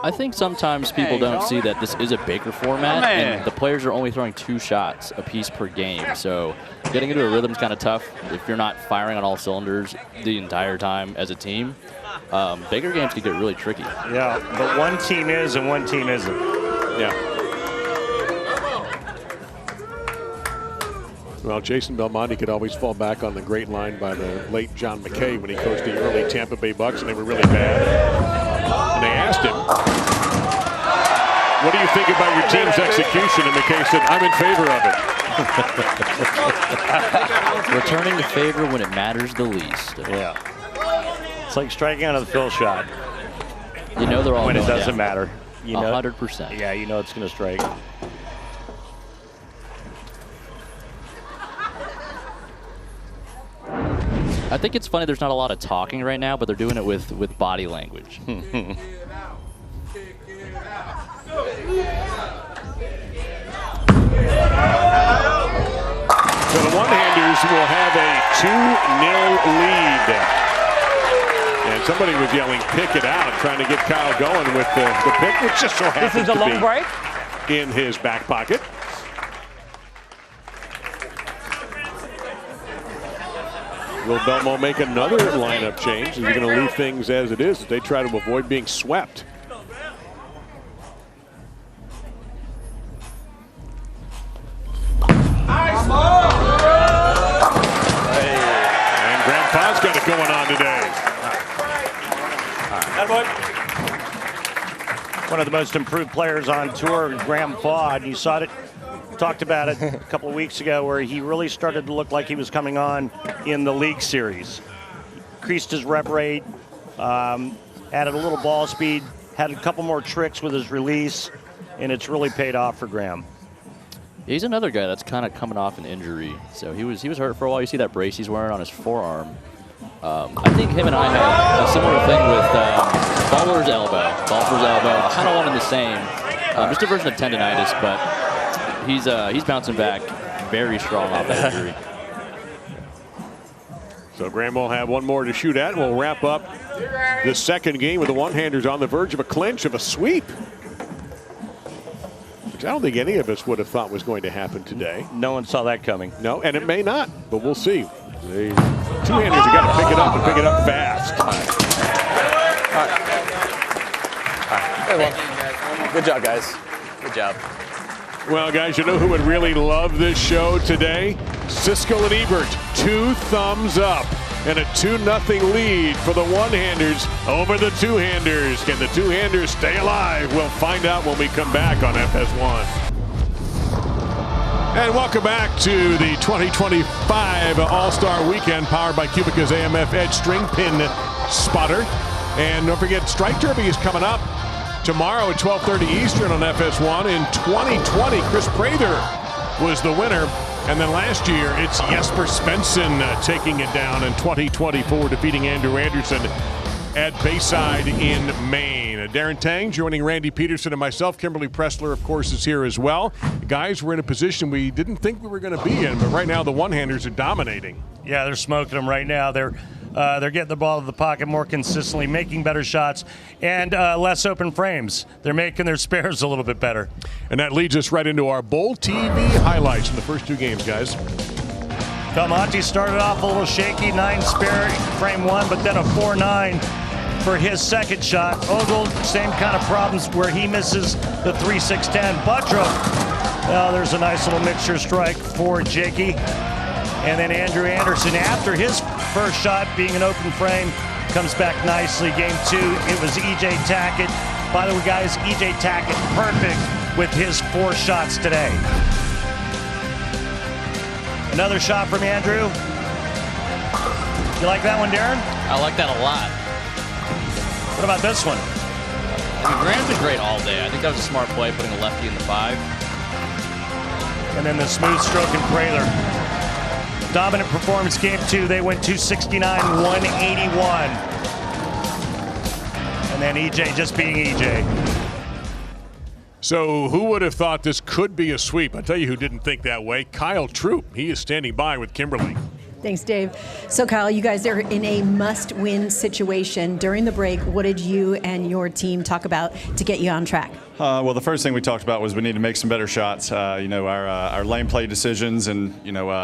I think sometimes people don't see that this is a Baker format, and the players are only throwing 2 shots a piece per game. So getting into a rhythm is kind of tough if you're not firing on all cylinders the entire time as a team. Baker games can get really tricky. Yeah, but one team is and one team isn't. Yeah. Well, Jason Belmonte could always fall back on the great line by the late John McKay when he coached the early Tampa Bay Bucks, and they were really bad. And they asked him, what do you think about your team's execution? And McKay said, I'm in favor of it. Returning the favor when it matters the least. Yeah. It's like striking out of the fill shot. You know they're all when it going doesn't down. matter. You know, 100%. Yeah, you know it's going to strike. I think it's funny there's not a lot of talking right now, but they're doing it with body language. So the one-handers will have a 2-0 lead. And somebody was yelling, pick it out, trying to get Kyle going with the pick, which just so happens This is a to long be break. in his back pocket. Will Belmont make another lineup change? Is he going to leave things as it is as they try to avoid being swept? And Grandpa's got it going on today. One of the most improved players on tour, Graham Faw, and you saw it, talked about it a couple of weeks ago, where he really started to look like he was coming on in the league series. Increased his rep rate, added a little ball speed, had a couple more tricks with his release, and it's really paid off for Graham. He's another guy that's kind of coming off an injury. So he was hurt for a while. You see that brace he's wearing on his forearm. I think him and I have a similar thing with Baller's elbow. Baller's elbow, kind of one and the same. Just a version of tendonitis, but he's bouncing back very strong off that injury. So Graham will have one more to shoot at. We'll wrap up the second game with the one-handers on the verge of a clinch, of a sweep. Which I don't think any of us would have thought was going to happen today. No one saw that coming. No, and it may not, but we'll see. The two-handers have got to pick it up and pick it up fast. All right. Good job, guys. Good job. Well, guys, you know who would really love this show today? Siskel and Ebert. 2 thumbs up and a 2-0 lead for the one-handers over the two-handers. Can the two-handers stay alive? We'll find out when we come back on FS1. And welcome back to the 2025 All-Star Weekend, powered by Cubica's AMF Edge String Pin Spotter. And don't forget, Strike Derby is coming up tomorrow at 12:30 Eastern on FS1. In 2020, Chris Prather was the winner. And then last year, it's Jesper Svensson taking it down in 2024, defeating Andrew Anderson at Bayside in Maine. Darren Tang joining Randy Pedersen and myself. Kimberly Pressler, of course, is here as well. Guys, we're in a position we didn't think we were going to be in, but right now the one-handers are dominating. Yeah, they're smoking them right now. They're getting the ball to the pocket more consistently, making better shots, and less open frames. They're making their spares a little bit better. And that leads us right into our Bowl TV highlights from the first 2 games, guys. Belmonte started off a little shaky, 9 spare frame 1, but then a 4-9 for his second shot. Ogle, same kind of problems where he misses the 3-6-10. Budrup, well, there's a nice little mixture strike for Jakey. And then Andrew Anderson, after his first shot being an open frame, comes back nicely. Game 2, it was E.J. Tackett. By the way, guys, E.J. Tackett perfect with his 4 shots today. Another shot from Andrew. You like that one, Darren? I like that a lot. What about this one? I mean, Graham's been great all day. I think that was a smart play, putting a lefty in the 5. And then the smooth stroke in Pressler. Dominant performance, game 2. They went 269, 181. And then EJ just being EJ. So who would have thought this could be a sweep? I'll tell you who didn't think that way. Kyle Troop. He is standing by with Kimberly. Thanks, Dave. So, Kyle, you guys are in a must-win situation. During the break, what did you and your team talk about to get you on track? Well, the first thing we talked about was we need to make some better shots. Our lane play decisions and,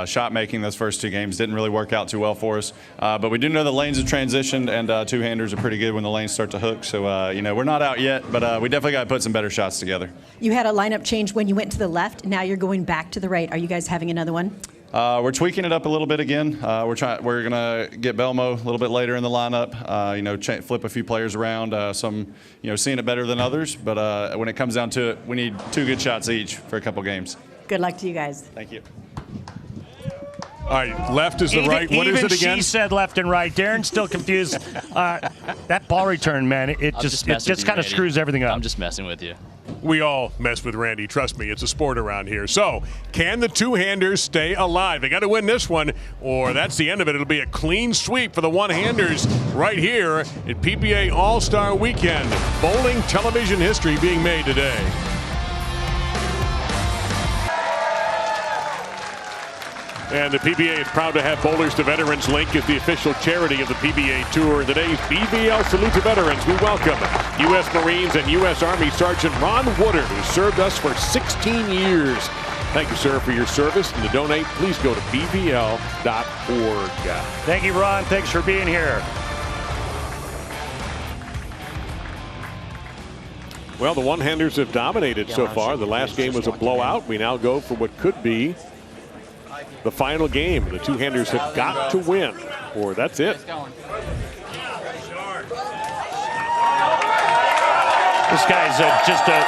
shot making those first 2 games didn't really work out too well for us. But we do know the lanes have transitioned, and two-handers are pretty good when the lanes start to hook. So, we're not out yet, but we definitely got to put some better shots together. You had a lineup change when you went to the left. Now you're going back to the right. Are you guys having another one? We're tweaking it up a little bit again. We're going to get Belmo a little bit later in the lineup. Flip a few players around. Some, seeing it better than others. But when it comes down to it, we need 2 good shots each for a couple games. Good luck to you guys. Thank you. All right, left is the right. What is it again? She said left and right. Darren's still confused. That ball return, man, it just kind of screws everything up. I'm just messing with you. We all mess with Randy. Trust me, it's a sport around here. So, can the two-handers stay alive? They got to win this one, or that's the end of it. It'll be a clean sweep for the one-handers right here at PBA All-Star Weekend. Bowling television history being made today. And the PBA is proud to have Bowlers to Veterans Link as the official charity of the PBA Tour. Today's BVL Salute to Veterans, we welcome U.S. Marines and U.S. Army Sergeant Ron Woodard, who served us for 16 years. Thank you, sir, for your service. And to donate, please go to bvl.org. Thank you, Ron. Thanks for being here. Well, the one-handers have dominated so far. The last game was a blowout. We now go for what could be the final game. The two-handers have got to win, or that's it. This guy's just a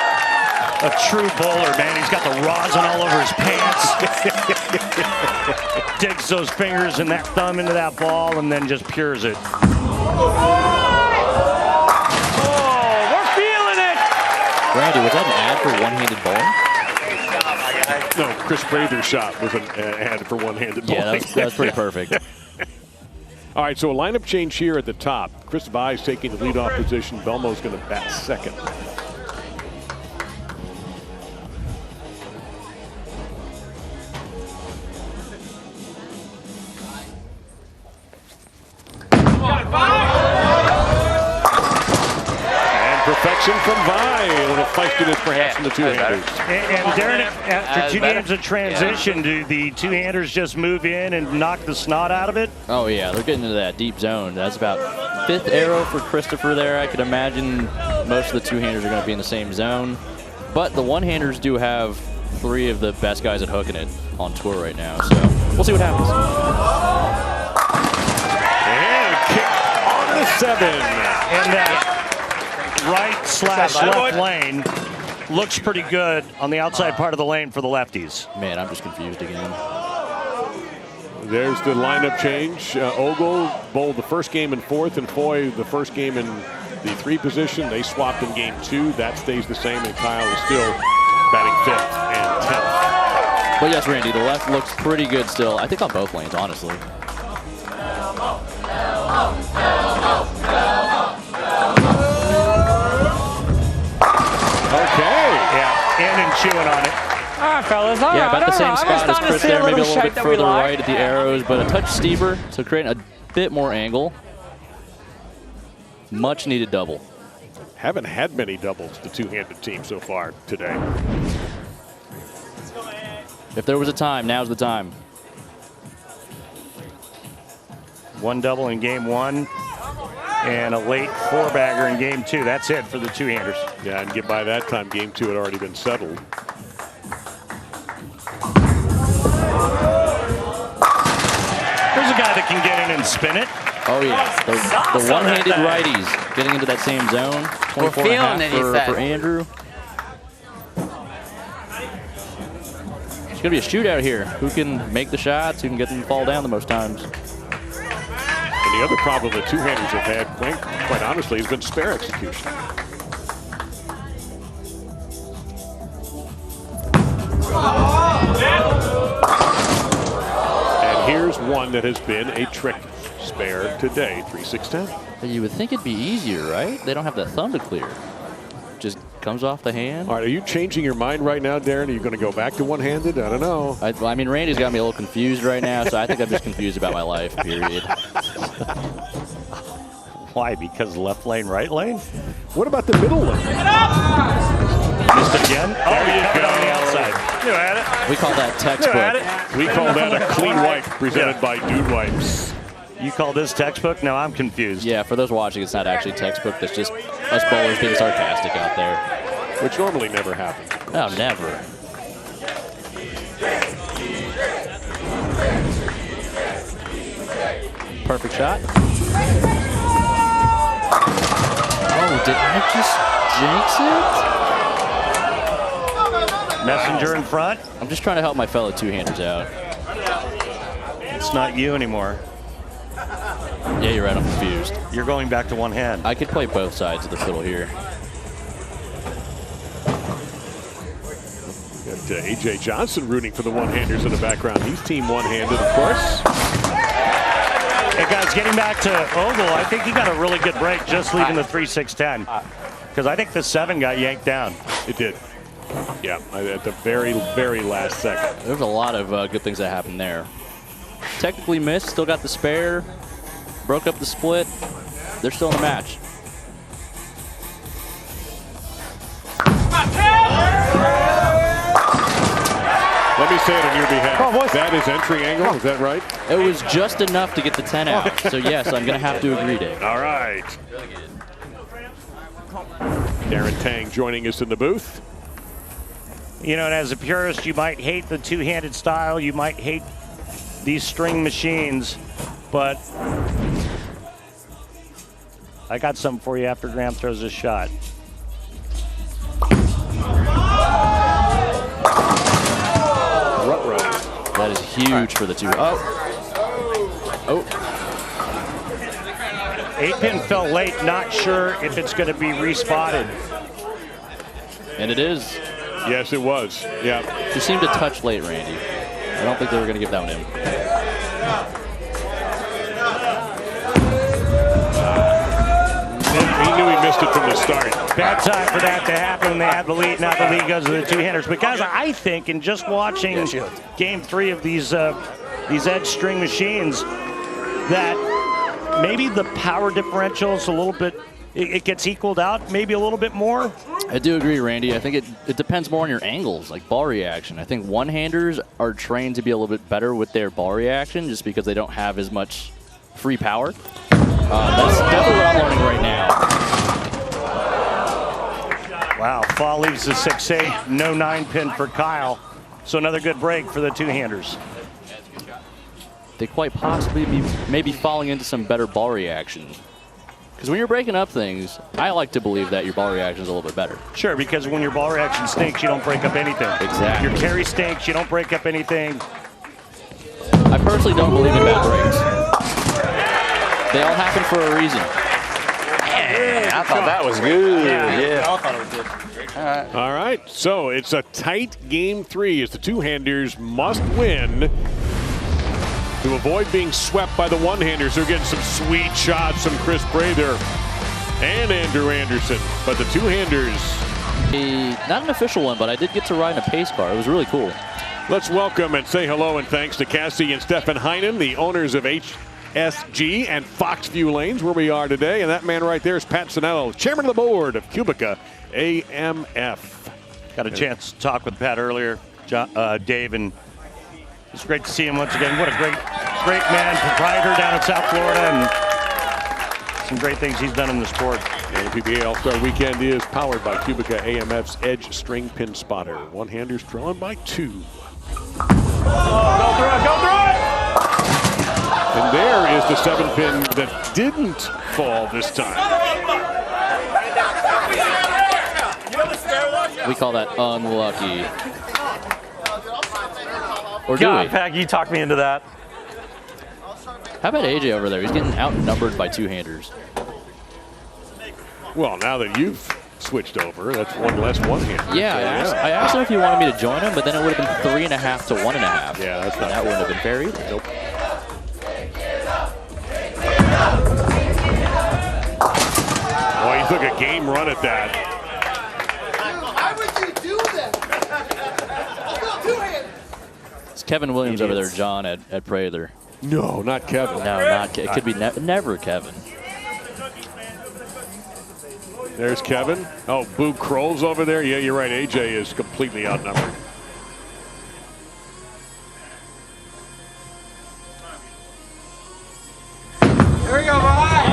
true bowler, man. He's got the rosin all over his pants. Digs those fingers and that thumb into that ball and then just pures it. Oh, we're feeling it! Randy, was that an ad for one-handed bowling? No, Chris Prather's shot was an ad for one-handed bowling. Yeah, that was pretty perfect. All right, so a lineup change here at the top. Chris Vai's taking the leadoff position. Belmo's going to bat second. Jackson from Vi. A little feistiness perhaps from the two-handers. And Darren, after 2 games of transition, do the two-handers just move in and knock the snot out of it? Oh, yeah, they're getting into that deep zone. That's about 5th arrow for Christopher there. I could imagine most of the two-handers are going to be in the same zone. But the one-handers do have 3 of the best guys at hooking it on tour right now. So we'll see what happens. And kick on the 7. And that right/left lane looks pretty good on the outside part of the lane for the lefties. Man, I'm just confused again. There's the lineup change. Ogle bowled the first game in 4th, and Foy the first game in the 3 position. They swapped in game 2. That stays the same, and Kyle is still batting 5th and 10th. But yes, Randy, the left looks pretty good still. I think on both lanes, honestly. Okay. Yeah, and chewing on it. All right, fellas. All yeah, right, about the same spot as Chris there, maybe a little bit further right at the arrows, but a touch steeper, so creating a bit more angle. Much needed double. Haven't had many doubles, the two-handed team so far today. If there was a time, now's the time. 1 double in game 1 and a late 4-bagger in game 2. That's it for the two-handers. Yeah, and by that time, game 2 had already been settled. There's a guy that can get in and spin it. Oh, yeah. The one-handed righties getting into that same zone. 24.5 for Andrew. It's going to be a shootout here. Who can make the shots? Who can get them to fall down the most times? And the other problem the two-handers have had, quite honestly, has been spare execution. And here's one that has been a trick spare today, 3-6-10. You would think it'd be easier, right? They don't have that thumb to clear. Just comes off the hand. All right, are you changing your mind right now, Darren? Are you going to go back to one-handed? I don't know. I mean, Randy's got me a little confused right now, so I think I'm just confused about my life, period. Why? Because left lane, right lane? What about the middle lane? Missed it again. Oh, there you go. On the outside. You had it. We call that textbook. We call that a clean wipe presented by Dude Wipes. You call this textbook? No, I'm confused. Yeah, for those watching, it's not actually textbook. That's just us bowlers being sarcastic out there. Which normally never happens. Oh, never. Perfect shot. Oh, did I just jinx it? Messenger in front. I'm just trying to help my fellow two-handers out. It's not you anymore. Yeah, you're right. I'm confused. You're going back to one hand. I could play both sides of the fiddle here. Got A.J. Johnson rooting for the one-handers in the background. He's team one-handed, of course. Hey, guys, getting back to Ogle, I think he got a really good break just leaving the 3-6-10. Because I think the 7 got yanked down. It did. Yeah, at the very, very last second. There's a lot of good things that happened there. Technically missed, still got the spare. Broke up the split. They're still in the match. Let me say it on your behalf. That is entry angle, is that right? It was just enough to get the 10 out. So yes, I'm going to have to agree, Dave. All right. Darren Tang joining us in the booth. You know, and as a purist, you might hate the two-handed style. You might hate these string machines. But I got something for you after Graham throws his shot. That is huge for the two. Oh. 8-pin fell late, not sure if it's going to be respotted. And it is. Yes, it was. Yeah. He seemed to touch late, Randy. I don't think they were going to give that one to him. He knew he missed it from the start. Bad time for that to happen. They have the lead. Now the lead goes to the two-handers. But guys, I think in just watching Game 3 of these edge string machines, that maybe the power differential is a little bit it gets equaled out maybe a little bit more? I do agree, Randy. I think it depends more on your angles, like ball reaction. I think one-handers are trained to be a little bit better with their ball reaction just because they don't have as much free power. That's definitely what I'm learning right now. Wow, fall leaves the 6-8, no 9-pin for Kyle. So another good break for the two-handers. They quite possibly maybe falling into some better ball reaction. Because when you're breaking up things, I like to believe that your ball reaction is a little bit better. Sure, because when your ball reaction stinks, you don't break up anything. Exactly. Your carry stinks, you don't break up anything. I personally don't believe in bad breaks. They all happen for a reason. Yeah, I thought that was good. Yeah. I thought it was good. All right, so it's a tight game 3 as the two-handers must win to avoid being swept by the one-handers. They're getting some sweet shots from Chris Prather and Andrew Anderson, but the two-handers. Not an official one, but I did get to ride in a pace car. It was really cool. Let's welcome and say hello and thanks to Cassie and Stefan Heinen, the owners of HSG and Foxview Lanes, where we are today. And that man right there is Pat Sinello, chairman of the board of Cubica AMF. Got a chance to talk with Pat earlier, Dave, and it's great to see him once again. What a great man, proprietor down in South Florida, and some great things he's done in the sport. And the PBA All-Star Weekend is powered by Cubica AMF's Edge String Pin Spotter. One-handers drawn by 2. Go through it, go through it! And there is the 7-pin that didn't fall this time. We call that unlucky. Or do God, we? Pack, you talked me into that. How about AJ over there? He's getting outnumbered by two-handers. Well, now that you've switched over, that's one less one-hander. Yeah, I asked him if he wanted me to join him, but then it would have been 3.5 to 1.5. Yeah, that's not. That wouldn't have been fair either. Nope. Boy, he took a game run at that. Why would you do that? It's Kevin Williams over there, John, at Prather. No, not Kevin. No, not Kevin. It could be never Kevin. There's Kevin. Oh, Boo Kroll's over there. Yeah, you're right. AJ is completely outnumbered. Here we go, bye.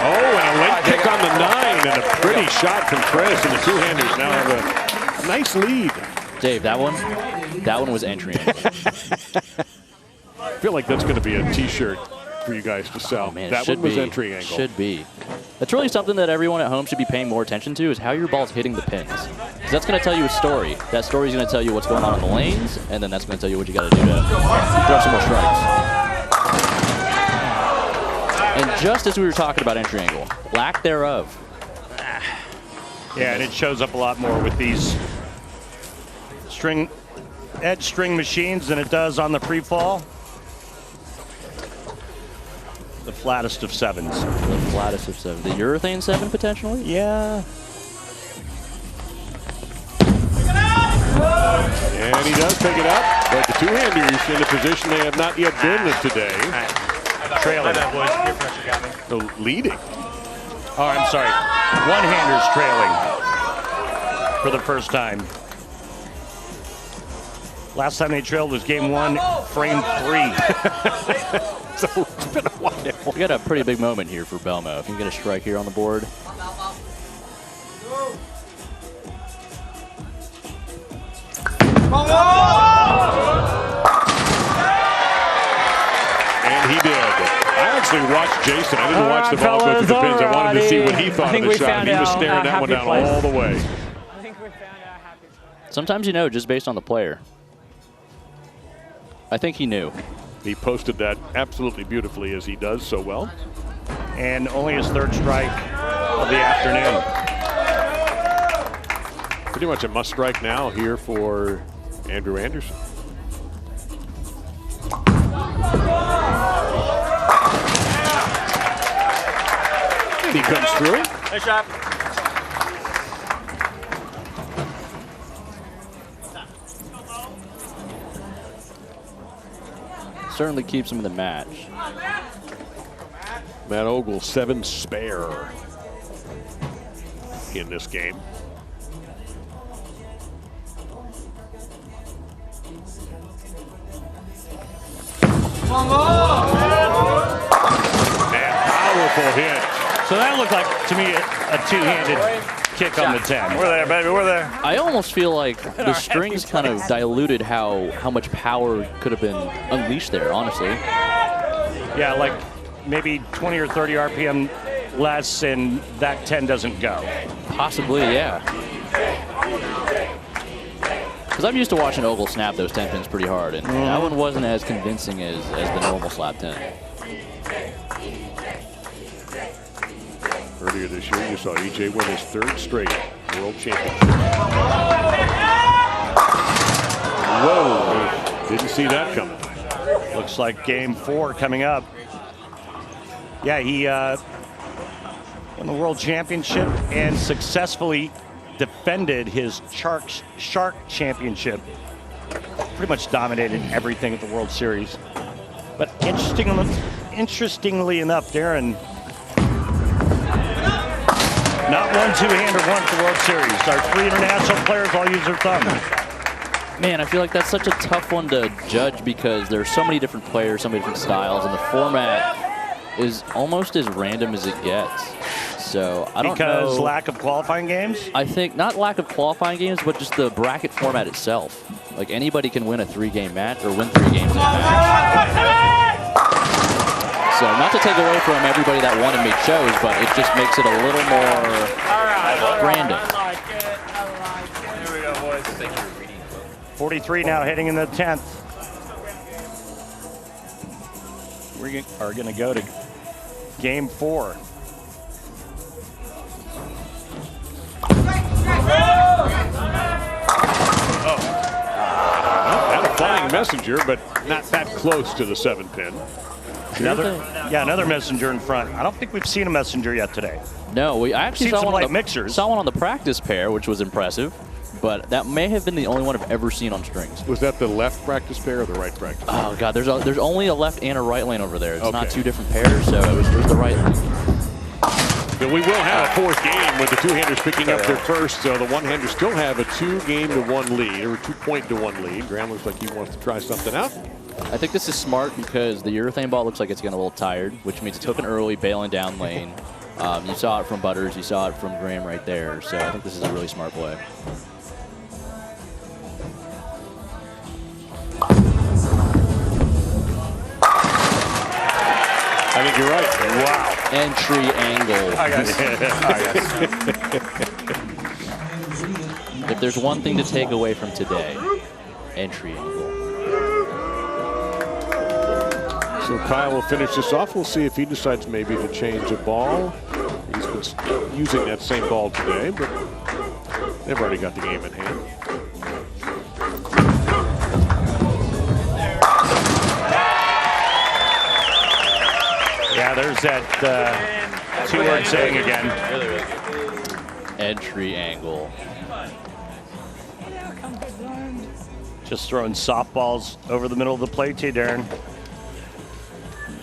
Oh, and a late kick on the 9 and a pretty shot from Chris, and the two-handers now have a nice lead. Dave, that one was entry angle. I feel like that's going to be a T-shirt for you guys to sell. Oh, man, that one was entry angle. Should be. That's really something that everyone at home should be paying more attention to, is how your ball's hitting the pins. Because that's going to tell you a story. That story is going to tell you what's going on in the lanes, and then that's going to tell you what you got to do to throw some more strikes. And just as we were talking about entry angle, lack thereof. Yeah, and it shows up a lot more with these edge string machines than it does on the free fall. The flattest of 7s. The flattest of 7. The urethane 7 potentially? Yeah. And he does pick it up, but the two-handers in a position they have not yet been today. Trailing. So leading. Oh, I'm sorry. One-handers trailing for the first time. Last time they trailed was game 1, frame 3. So it's been a while. We got a pretty big moment here for Belmo. If you can get a strike here on the board. And he did. I actually watched Jason. I didn't watch the ball go through the pins. I wanted to see what he thought of the shot. He was staring that one down all the way. Sometimes you know just based on the player. I think he knew. He posted that absolutely beautifully, as he does so well. And only his 3rd strike of the afternoon. Pretty much a must strike now here for Andrew Anderson. And he comes through. Nice shot. Certainly keeps him in the match. Matt Ogle 7 spare in this game. Come on! And powerful hit. So that looked like, to me, a two-handed kick on the 10. We're there, baby. We're there. I almost feel like the strings kind of diluted how much power could have been unleashed there, honestly. Yeah, like maybe 20 or 30 RPM less, and that 10 doesn't go. Possibly, yeah. Because I'm used to watching Ogle snap those 10 pins pretty hard, and that one wasn't as convincing as the normal slap 10. Earlier this year, you saw EJ win his 3rd straight World Championship. Whoa, didn't see that coming. Looks like game 4 coming up. Yeah, he won the World Championship and successfully defended his Shark Championship. Pretty much dominated everything at the World Series. But interestingly enough, Darren, not one two-hander won at the World Series. Our 3 international players all use their thumb. Man, I feel like that's such a tough one to judge because there's so many different players, so many different styles, and the format is almost as random as it gets. So I don't know. Because lack of qualifying games? I think not lack of qualifying games, but just the bracket format itself. Like anybody can win a 3-game match or win 3 games in a match. So not to take away from everybody that won and made shows, but it just makes it a little more random. Here we go, boys. 43 now heading in the 10th. We are going to go to game 4. Had a flying messenger, but not that close to the 7-pin. Another messenger in front. I don't think we've seen a messenger yet today. No, I actually saw one, mixers. Saw one on the practice pair, which was impressive. But that may have been the only one I've ever seen on strings. Was that the left practice pair or the right practice pair? Oh, God, there's only a left and a right lane over there. It's not 2 different pairs, so it was the right lane. But we will have a 4th game with the 2-handers picking up their first. So the 1-handers still have a 2-game-to-1 lead, or a 2-point-to-1 lead. Graham looks like he wants to try something out. I think this is smart because the urethane ball looks like it's getting a little tired, which means it's hooking early, bailing down lane. You saw it from Butters. You saw it from Graham right there. So I think this is a really smart play. I think you're right. Wow. Entry angle. Hi, guys. If there's one thing to take away from today, entry angle. So Kyle will finish this off. We'll see if he decides maybe to change a ball. He's been using that same ball today, but they've already got the game in hand. Yeah, there's that 2-word saying again. Entry angle. Just throwing softballs over the middle of the plate to you, Darren.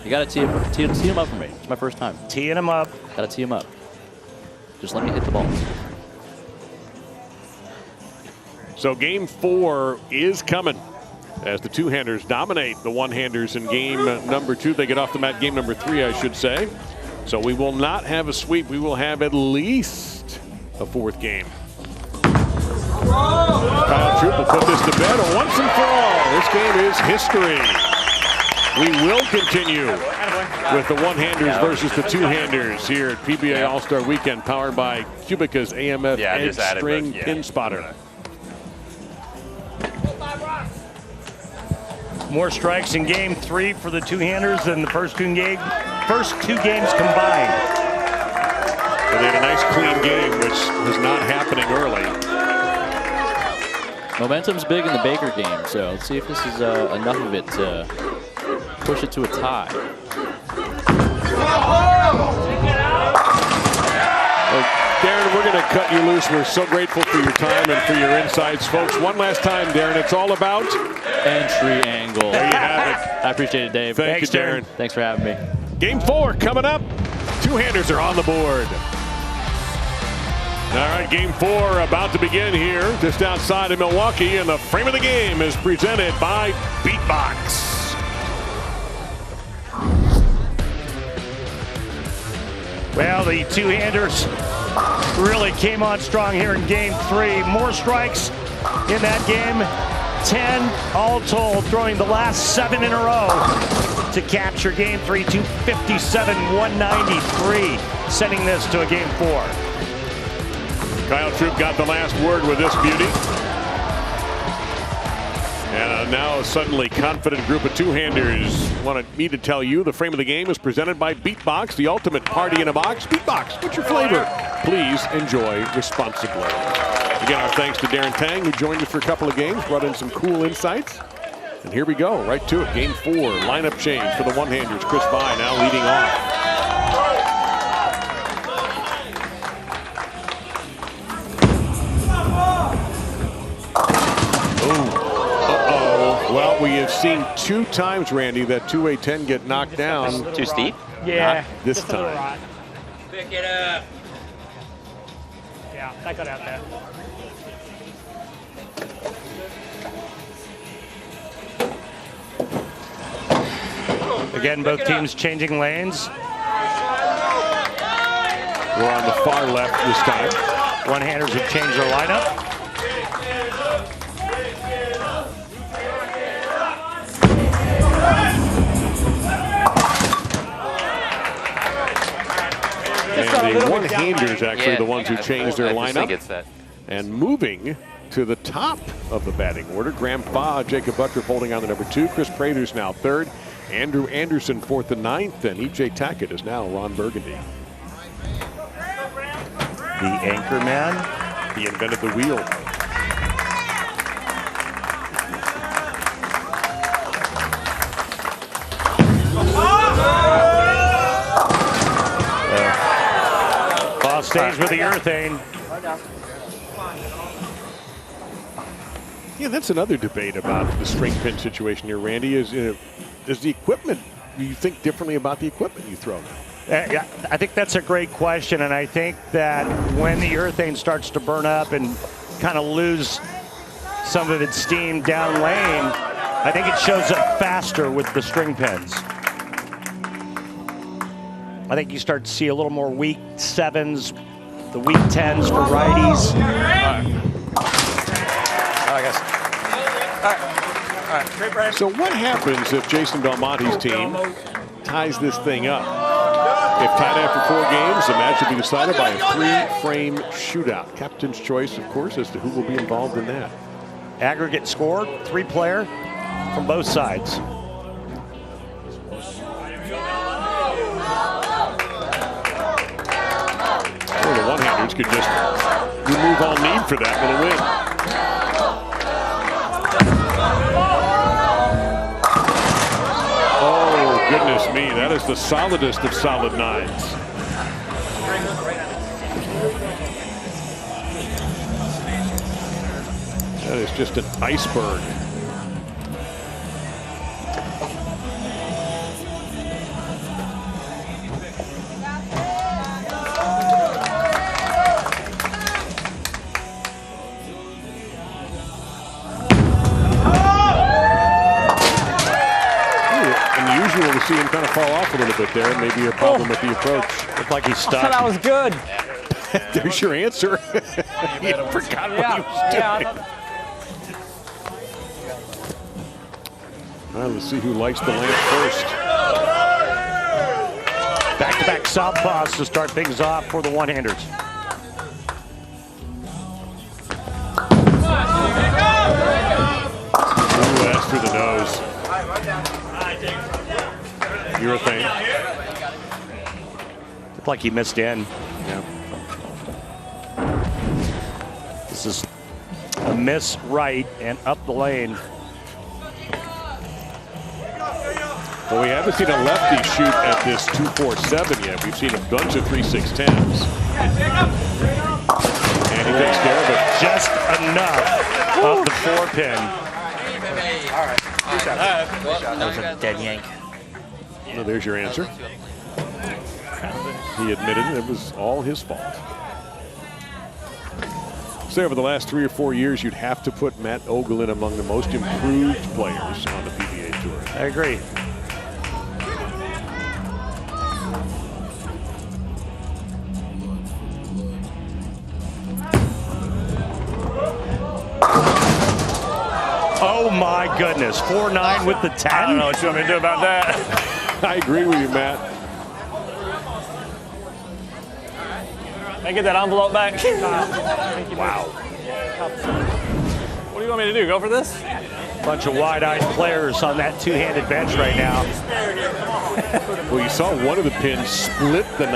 You got to tee him up for me. It's my first time. Teeing him up. Got to tee him up. Just let me hit the ball. So game 4 is coming as the 2-handers dominate the 1-handers in game number 2. They get off the mat game number 3, I should say. So we will not have a sweep. We will have at least a 4th game. Kyle Troop will put this to bed once and for all. This game is history. We will continue with the 1-handers versus the 2-handers here at PBA All-Star Weekend, powered by Cubica's AMF Edge String Pin Spotter. More strikes in game 3 for the 2-handers than the first 2 games combined. But they had a nice clean game, which was not happening early. Momentum's big in the Baker game, so let's see if this is enough of it to push it to a tie. Well, Darren, we're going to cut you loose. We're so grateful for your time and for your insights. Folks, one last time, Darren, it's all about entry angle. There you have it. I appreciate it, Dave. Thanks, Darren. Thanks for having me. Game 4 coming up. Two-handers are on the board. All right, Game 4 about to begin here, just outside of Milwaukee, and the frame of the game is presented by Beatbox. Well, the two-handers really came on strong here in Game 3. More strikes in that game. 10 all told, throwing the last 7 in a row to capture Game 3, 257-193, sending this to a Game 4. Kyle Troop got the last word with this beauty. And now a suddenly confident group of two-handers wanted me to tell you the frame of the game is presented by Beatbox, the ultimate party in a box. Beatbox, what's your flavor? Please enjoy responsibly. Again, our thanks to Darren Tang, who joined us for a couple of games, brought in some cool insights. And here we go, right to it. Game 4, lineup change for the one-handers. Chris Vine now leading off. Well, we have seen 2 times, Randy, that 2A10 get knocked down. Too steep? Yeah. Not this just a little time. right. Pick it up. Yeah, that got out there. Again, both teams changing lanes. We're on the far left this time. One-handers have changed their lineup. And the one-handers actually the ones who changed their lineup. Gets that. And moving to the top of the batting order, Graham Fa, Jacob Butler holding on the number 2. Chris Prater's now 3rd. Andrew Anderson 4th and 9th. And E.J. Tackett is now Ron Burgundy. The anchor man. He invented the wheel. Ball stays with the urethane. Yeah, that's another debate about the string pin situation here, Randy. Is the equipment, do you think differently about the equipment you throw? Yeah, I think that's a great question, and I think that when the urethane starts to burn up and kind of lose some of its steam down lane, I think it shows up faster with the string pins. I think you start to see a little more weak 7s, the weak 10s for righties. All right, guys. All right. Great, Brian. So what happens if Jason Belmonte's team ties this thing up? If tied after 4 games, the match will be decided by a 3-frame shootout. Captain's choice, of course, as to who will be involved in that. Aggregate score, 3-player from both sides. Well, the one-handers could just remove all need for that with a win. Oh, goodness me. That is the solidest of solid 9s. That is just an iceberg. Unusual to see him kind of fall off a little bit there. Maybe a problem with the approach. Looked like he's stuck. I thought that was good. There's your answer. He forgot what he was doing. Well, let's see who lights the lamp first. Back-to-back southpaws to start things off for the one-handers. Ooh, that's through the nose. Urethane. Looked like he missed in. Yeah. This is a miss right and up the lane. Well, we haven't seen a lefty shoot at this 247 yet. We've seen a bunch of 3-6-10s. And he takes care of it. Just enough of the 4-pin. That was a dead yank. Well, there's your answer. He admitted it was all his fault. Say over the last 3 or 4 years, you'd have to put Matt Ogle in among the most improved players on the PBA Tour. I agree. Oh my goodness, 4-9 with the 10. I don't know what you want me to do about that. I agree with you, Matt. Can I get that envelope back? Wow. What do you want me to do? Go for this? Bunch of wide-eyed players on that two-handed bench right now. Well, you saw one of the pins split the 9-10.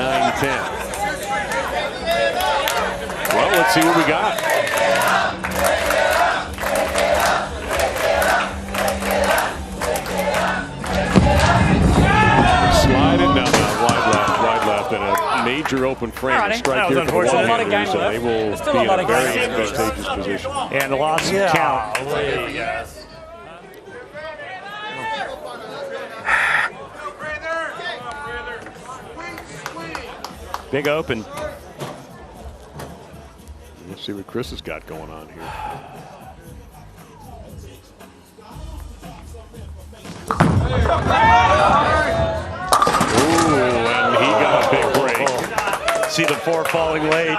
Well, let's see what we got. Slide it down, wide left, and a major open frame. Alrighty. Strike here for the one-handers, and they will be in a very advantageous position. And lost count. Big open. Let's see what Chris has got going on here. Ooh, and he got a big break. See the 4 falling late.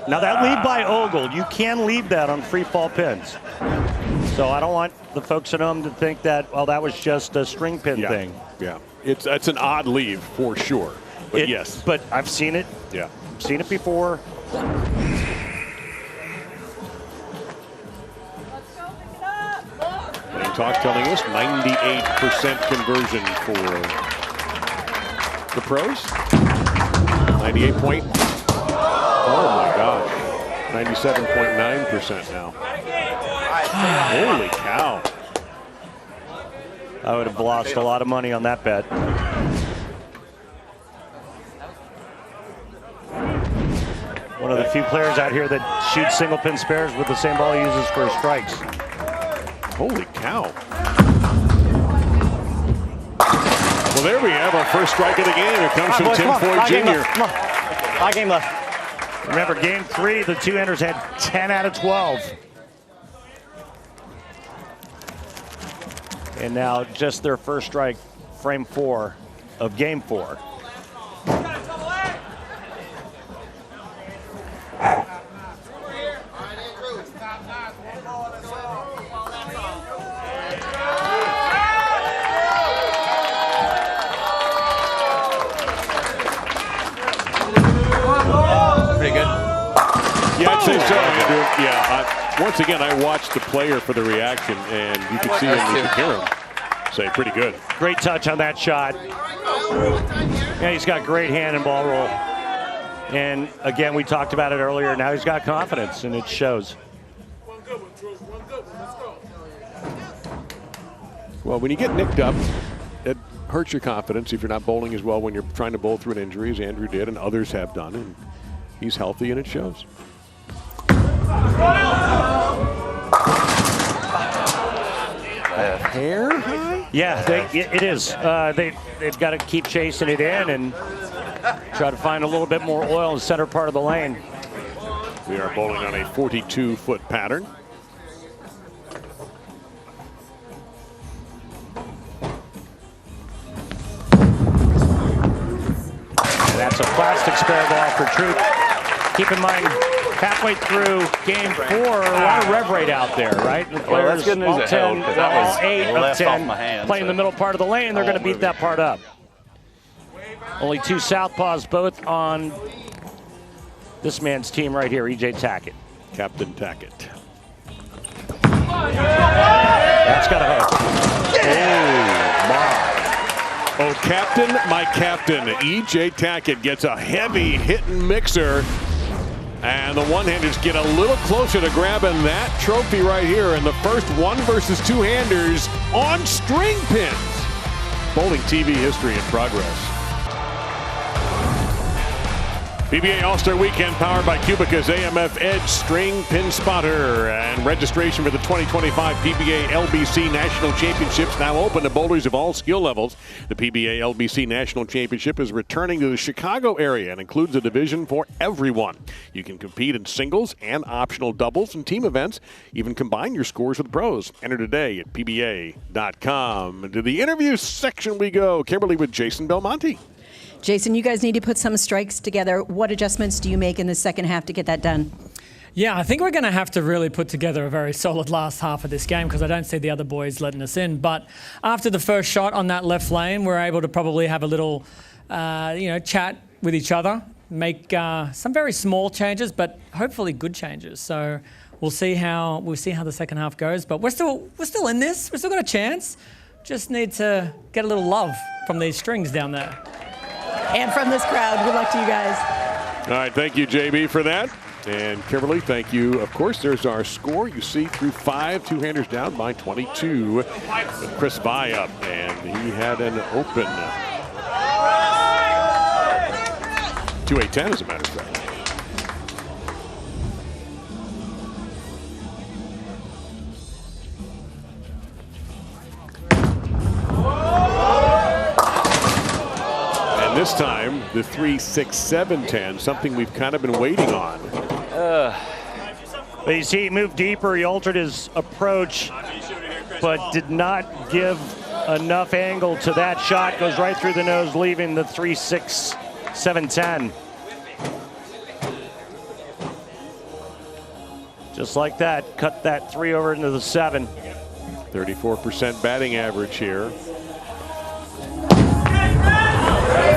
Now that lead by Ogle, you can leave that on free fall pins. So I don't want the folks at home to think that, well, that was just a string pin thing. Yeah, it's an odd leave for sure. But yes. But I've seen it. Yeah. Seen it before. Playing talk telling us 98% conversion for the pros. 98 point. Oh my gosh. 97.9% now. Holy cow. I would have lost a lot of money on that bet. One of the few players out here that shoots single pin spares with the same ball he uses for his strikes. Holy cow. Well, there we have our first strike of the game. Here comes from Tim Foy Jr. Come on. 5 game left. Remember, game 3, the two-handers had 10 out of 12. And now just their first strike, frame 4 of game 4. Pretty good. Yeah, I'd say so, Andrew. Yeah, once again, I watched the player for the reaction, and you could see him, you could hear him say pretty good. Great touch on that shot. Yeah, he's got great hand and ball roll. And again, we talked about it earlier. Now he's got confidence, and it shows. Well, when you get nicked up, it hurts your confidence if you're not bowling as well when you're trying to bowl through an injury, as Andrew did and others have done. And he's healthy, and it shows. Hair high? Yeah, it is. They've got to keep chasing it in and try to find a little bit more oil in the center part of the lane. We are bowling on a 42-foot pattern. And that's a plastic spare ball for Troop. Keep in mind, halfway through game 4, a lot of rev rate out there, right? The Well, that's good news all it 10, held, 'cause that was 8 of left 10 off my hand, playing the middle part of the lane. They're going to beat that part up. Only 2 southpaws, both on this man's team right here, E.J. Tackett. Captain Tackett. That's got a hook. Oh, my. Oh, Captain, my captain. E.J. Tackett gets a heavy hitting mixer. And the one-handers get a little closer to grabbing that trophy right here in the first 1 versus 2-handers on string pins. Bowling TV history in progress. PBA All-Star Weekend powered by Cubica's AMF Edge String Pin Spotter. And registration for the 2025 PBA LBC National Championships now open to bowlers of all skill levels. The PBA LBC National Championship is returning to the Chicago area and includes a division for everyone. You can compete in singles and optional doubles and team events. Even combine your scores with pros. Enter today at PBA.com. To the interview section we go. Kimberly with Jason Belmonte. Jason, you guys need to put some strikes together. What adjustments do you make in the second half to get that done? Yeah, I think we're going to have to really put together a very solid last half of this game because I don't see the other boys letting us in. But after the first shot on that left lane, we're able to probably have a little, chat with each other, make some very small changes, but hopefully good changes. So we'll see how the second half goes. But we're still in this. We've still got a chance. Just need to get a little love from these strings down there. And from this crowd. Good luck to you guys. All right, thank you, JB, for that. And Kimberly, thank you. Of course, there's our score. You see through 5, two-handers down by 22. With Chris Vai up, and he had an open 2-8-10, as a matter of fact. This time, the 3-6-7-10, something we've kind of been waiting on. But you see, he moved deeper. He altered his approach, but did not give enough angle to that shot. Goes right through the nose, leaving the 3-6-7-10. Just like that, cut that 3 over into the 7. 34% batting average here.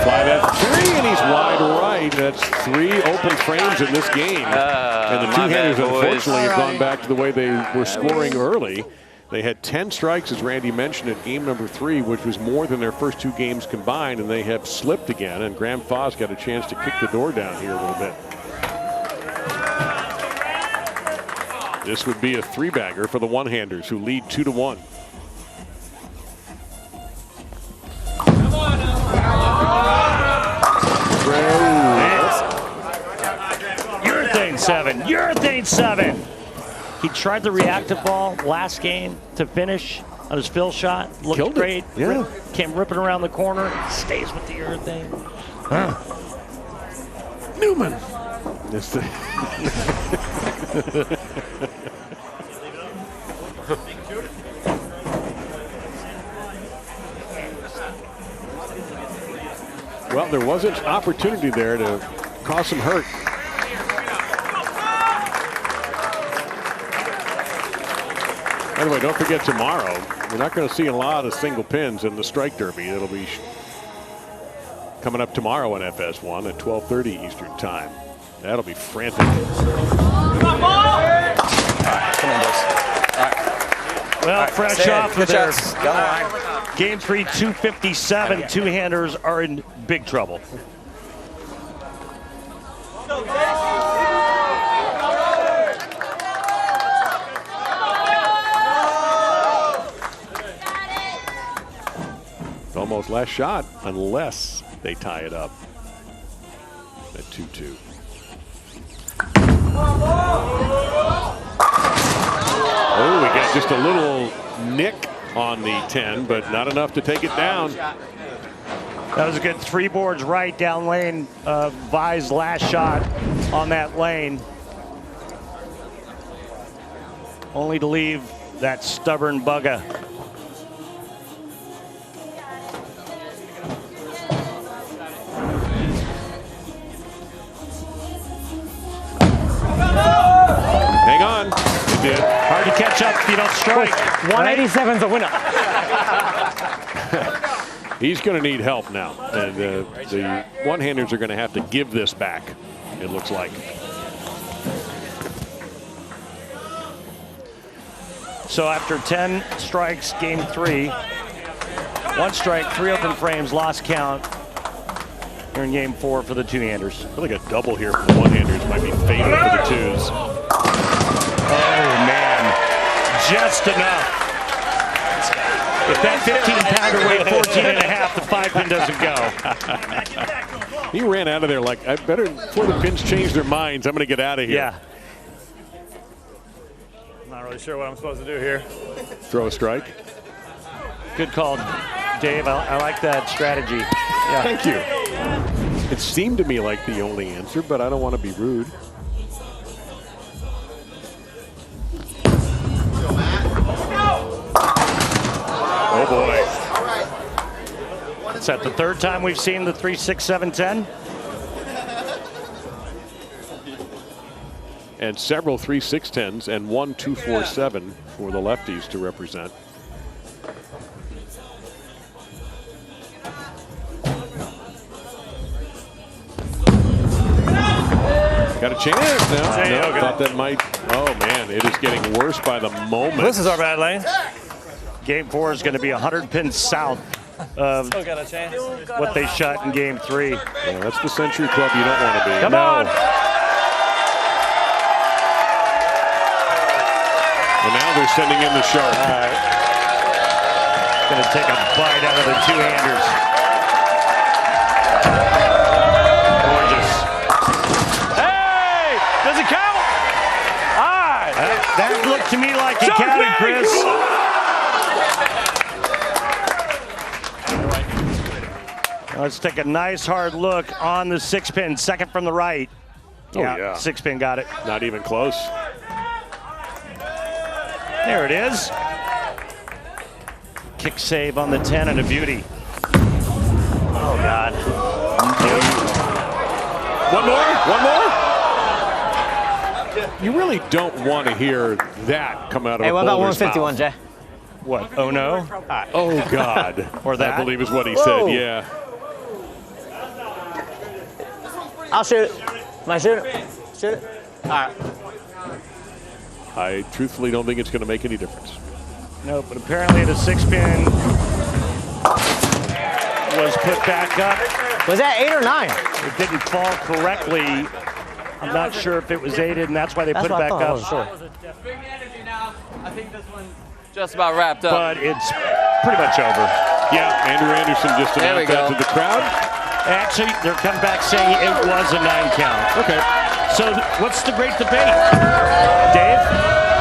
Fly that 3, and he's wide right. That's 3 open frames in this game. And the two-handers, unfortunately, have gone back to the way they were scoring early. They had 10 strikes, as Randy mentioned, at game number 3, which was more than their first 2 games combined, and they have slipped again. And Graham Foss got a chance to kick the door down here a little bit. This would be a 3-bagger for the one-handers, who lead 2-1. Urethane 7. He tried the reactive ball last game to finish on his fill shot. Looked Killed great. It. Yeah. Came ripping around the corner. Stays with the urethane. Newman. Well, there was an opportunity there to cause some hurt. By the way, don't forget tomorrow, you're not going to see a lot of single pins in the strike derby. It'll be coming up tomorrow on FS1 at 12:30 Eastern time. That'll be frantic. Well, fresh off of their game 3, 257, two-handers are in big trouble. Almost last shot, unless they tie it up at 2-2. Oh, we got just a little nick on the 10, but not enough to take it down. That was a good 3 boards right down lane. Vai's last shot on that lane. Only to leave that stubborn bugger. Hang on. It did. Hard to catch up if you don't strike. 187's a winner. He's going to need help now. And the one-handers are going to have to give this back, it looks like. So after 10 strikes, game 3, 1 strike, 3 open frames, lost count. Here in game 4 for the two-handers. I feel like a double here for the one-handers might be fatal for the twos. Oh, man. Just enough. If that 15-pounder weighed 14 and a half, the 5-pin doesn't go. He ran out of there like, I better, before the pins change their minds, I'm going to get out of here. Yeah. I'm not really sure what I'm supposed to do here. Throw a strike. Good call, Dave. I like that strategy. Yeah. Thank you. It seemed to me like the only answer, but I don't want to be rude. Oh boy. Is that the third time we've seen the 3, 6, 7, 10? And several 3, 6, 10s and 1, 2, 4, 7 for the lefties to represent. Got a chance now. No, thought that might. Oh man, it is getting worse by the moment. This is our bad lane. Game 4 is going to be 100 pins south of what they shot in Game 3. Yeah, that's the Century Club you don't want to be. Come on. And now they're sending in the shark. All right. Going to take a bite out of the two-handers. Gorgeous. Hey! Does it count? All right. That looked to me like it counted, Chris. Let's take a nice hard look on the 6-pin, second from the right. Oh, yeah. 6-pin got it. Not even close. There it is. Kick save on the 10 and a beauty. Oh, God. One more? You really don't want to hear that come out of Hey, a what about bowler's 151, mouth. Jay? What? Oh, no? Oh, God. Or that? I believe is what he Whoa. said, yeah. I'll shoot it. Can I shoot it? Shoot it? All right. I truthfully don't think it's going to make any difference. No, but apparently the 6-pin was put back up. Was that 8 or 9? It didn't fall correctly. I'm not sure if it was 8'd, and that's why they put it back up. Sure. Bring the energy now. I think this one's just about wrapped up. But it's pretty much over. Yeah, Andrew Anderson just announced that to the crowd. Actually, they're coming back saying it was a 9 count. Okay. So what's the great debate? Dave?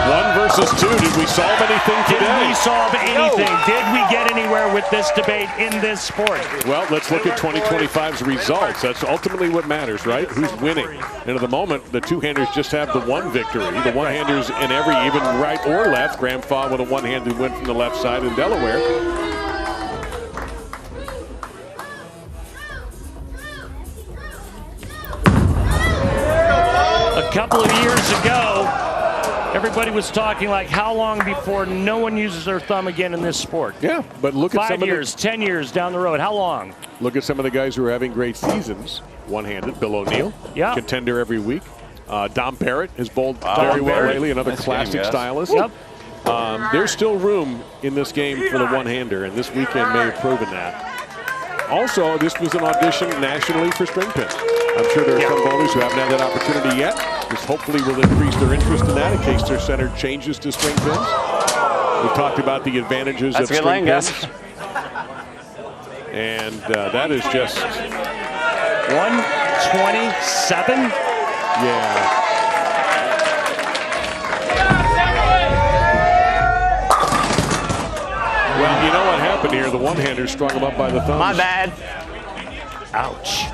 1 versus 2. Did we solve anything today? Did we solve anything? Did we get anywhere with this debate in this sport? Well, let's look at 2025's results. That's ultimately what matters, right? Who's winning? And at the moment, the two-handers just have the 1 victory. The one-handers in every, even right or left. Graham fought with a one-handed win from the left side in Delaware. A couple of years ago, everybody was talking like how long before no one uses their thumb again in this sport? Yeah, but look at 5 years, 10 years down the road. How long? Look at some of the guys who are having great seasons. One-handed, Bill O'Neill, contender every week. Dom Barrett has bowled very well lately, another classic stylist. Yep. There's still room in this game for the one-hander, and this weekend may have proven that. Also, this was an audition nationally for string pins. I'm sure there are some bowlers who haven't had that opportunity yet. This hopefully will increase their interest in that in case their center changes to string pins. We've talked about the advantages of string pins. And that is just 127. Yeah. Well, you know what happened here? The one-hander strung him up by the thumbs. My bad. Ouch.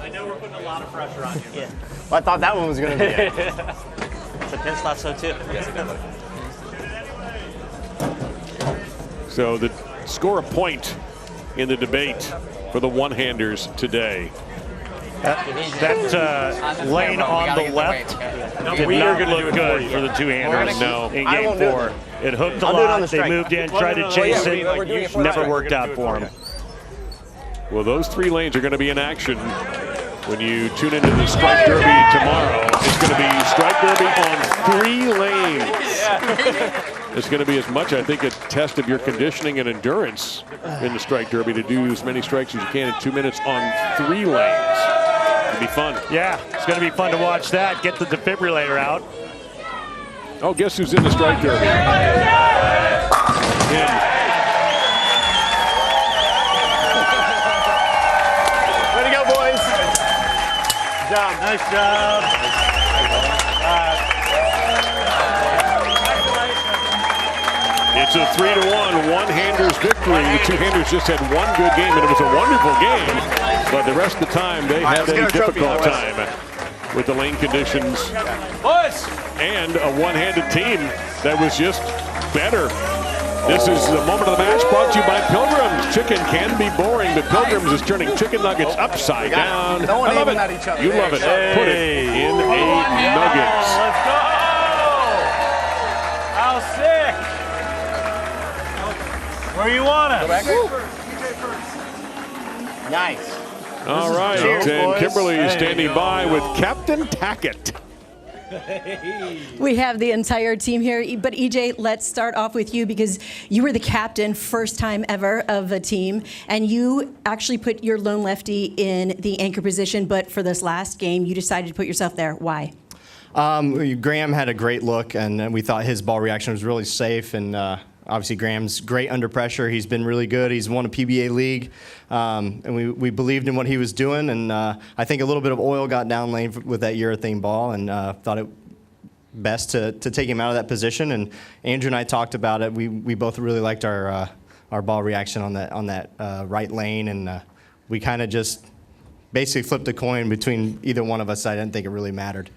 I know we're putting a lot of pressure on you. Yeah. Well, I thought that one was going to be it. The Pins thought so too. Yes, it did. So the score a point in the debate for the one-handers today. That lane on the left did not look good for the two-handers in Game 4. It hooked a lot. They moved in, tried to chase it. Never worked out for them. Well, those 3 lanes are going to be in action when you tune into the Strike Derby tomorrow. It's going to be Strike Derby on 3 lanes. It's going to be as much, I think, a test of your conditioning and endurance in the Strike Derby to do as many strikes as you can in 2 minutes on 3 lanes. It'll be fun. Yeah, it's going to be fun to watch that. Get the defibrillator out. Oh, guess who's in the Strike Derby? Him. job. Nice job. It's a 3-1 one-handers victory. The two-handers just had one good game, and it was a wonderful game. But the rest of the time, they had a difficult time with the lane conditions. And a one-handed team that was just better. This is the moment of the match brought to you by Pilgrims. Chicken can be boring, but Pilgrims is turning chicken nuggets upside down. I love it. You love it. Put it in a nuggets. Let's go! How sick! Where you want it? Nice. All right, Cheers, and boys. Kimberly is standing by with Captain Tackett. We have the entire team here, but EJ, let's start off with you because you were the captain first time ever of the team, and you actually put your lone lefty in the anchor position, but for this last game, you decided to put yourself there. Why? Graham had a great look, and we thought his ball reaction was really safe, and obviously Graham's great under pressure. He's been really good. He's won a PBA league, and we believed in what he was doing, and I think a little bit of oil got down lane with that urethane ball, and thought it best to take him out of that position. And Andrew and I talked about it. We both really liked our ball reaction on that right lane, and we kind of just basically flipped a coin between either one of us. I didn't think it really mattered.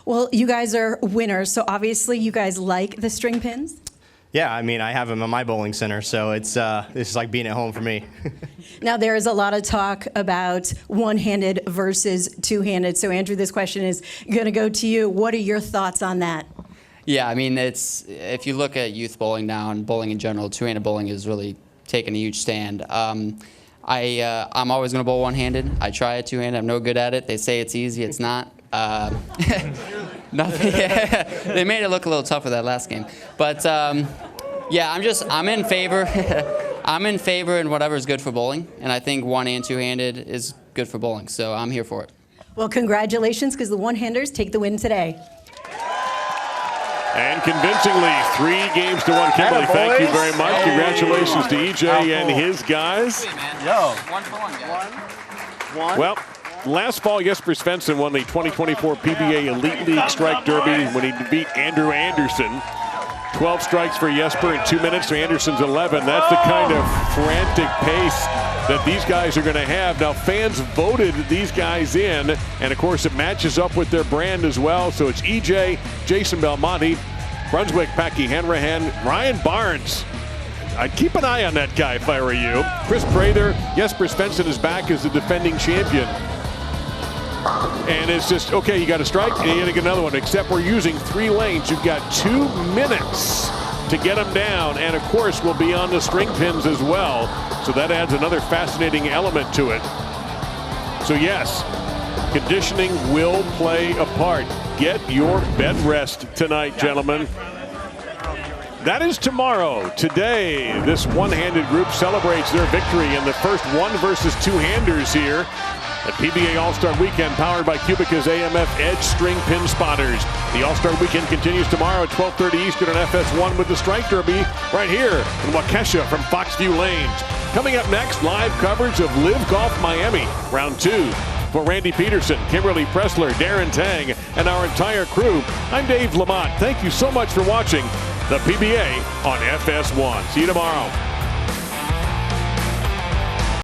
Well, you guys are winners, so obviously you guys like the string pins. Yeah, I mean, I have them in my bowling center, so it's like being at home for me. Now, there is a lot of talk about one-handed versus two-handed. So, Andrew, this question is going to go to you. What are your thoughts on that? Yeah, I mean, if you look at youth bowling now and bowling in general, two-handed bowling is really taking a huge stand. I'm always going to bowl one-handed. I try it two-handed. I'm no good at it. They say it's easy. It's not. Nothing. They made it look a little tougher that last game, but yeah, I'm in favor. I'm in favor in whatever is good for bowling, and I think one and two-handed is good for bowling, so I'm here for it. Well, congratulations, because the one-handers take the win today. And convincingly, 3 games to 1. Kimberly, thank you very much. Congratulations to EJ and his guys. Yo. 1 for 1, guys. One. Well, last fall, Jesper Svensson won the 2024 PBA Elite League Strike Derby when he beat Andrew Anderson. 12 strikes for Jesper in 2 minutes to Anderson's 11. That's the kind of frantic pace that these guys are going to have. Now, fans voted these guys in, and of course, it matches up with their brand as well. So it's EJ, Jason Belmonte, Brunswick, Packy Hanrahan, Ryan Barnes. I'd keep an eye on that guy if I were you. Chris Prather, Jesper Svensson is back as the defending champion. And it's just, okay, you got a strike and you got to get another one, except we're using 3 lanes. You've got 2 minutes to get them down. And of course, we'll be on the string pins as well. So that adds another fascinating element to it. So yes, conditioning will play a part. Get your bed rest tonight, gentlemen. That is tomorrow. Today, this one-handed group celebrates their victory in the first 1 versus 2-handers here at PBA All-Star Weekend, powered by Cubica's AMF Edge String Pin Spotters. The All-Star Weekend continues tomorrow at 12:30 Eastern on FS1 with the Strike Derby right here in Waukesha from Foxview Lanes. Coming up next, live coverage of Live Golf Miami, round 2. For Randy Pedersen, Kimberly Pressler, Darren Tang, and our entire crew, I'm Dave Lamont. Thank you so much for watching the PBA on FS1. See you tomorrow.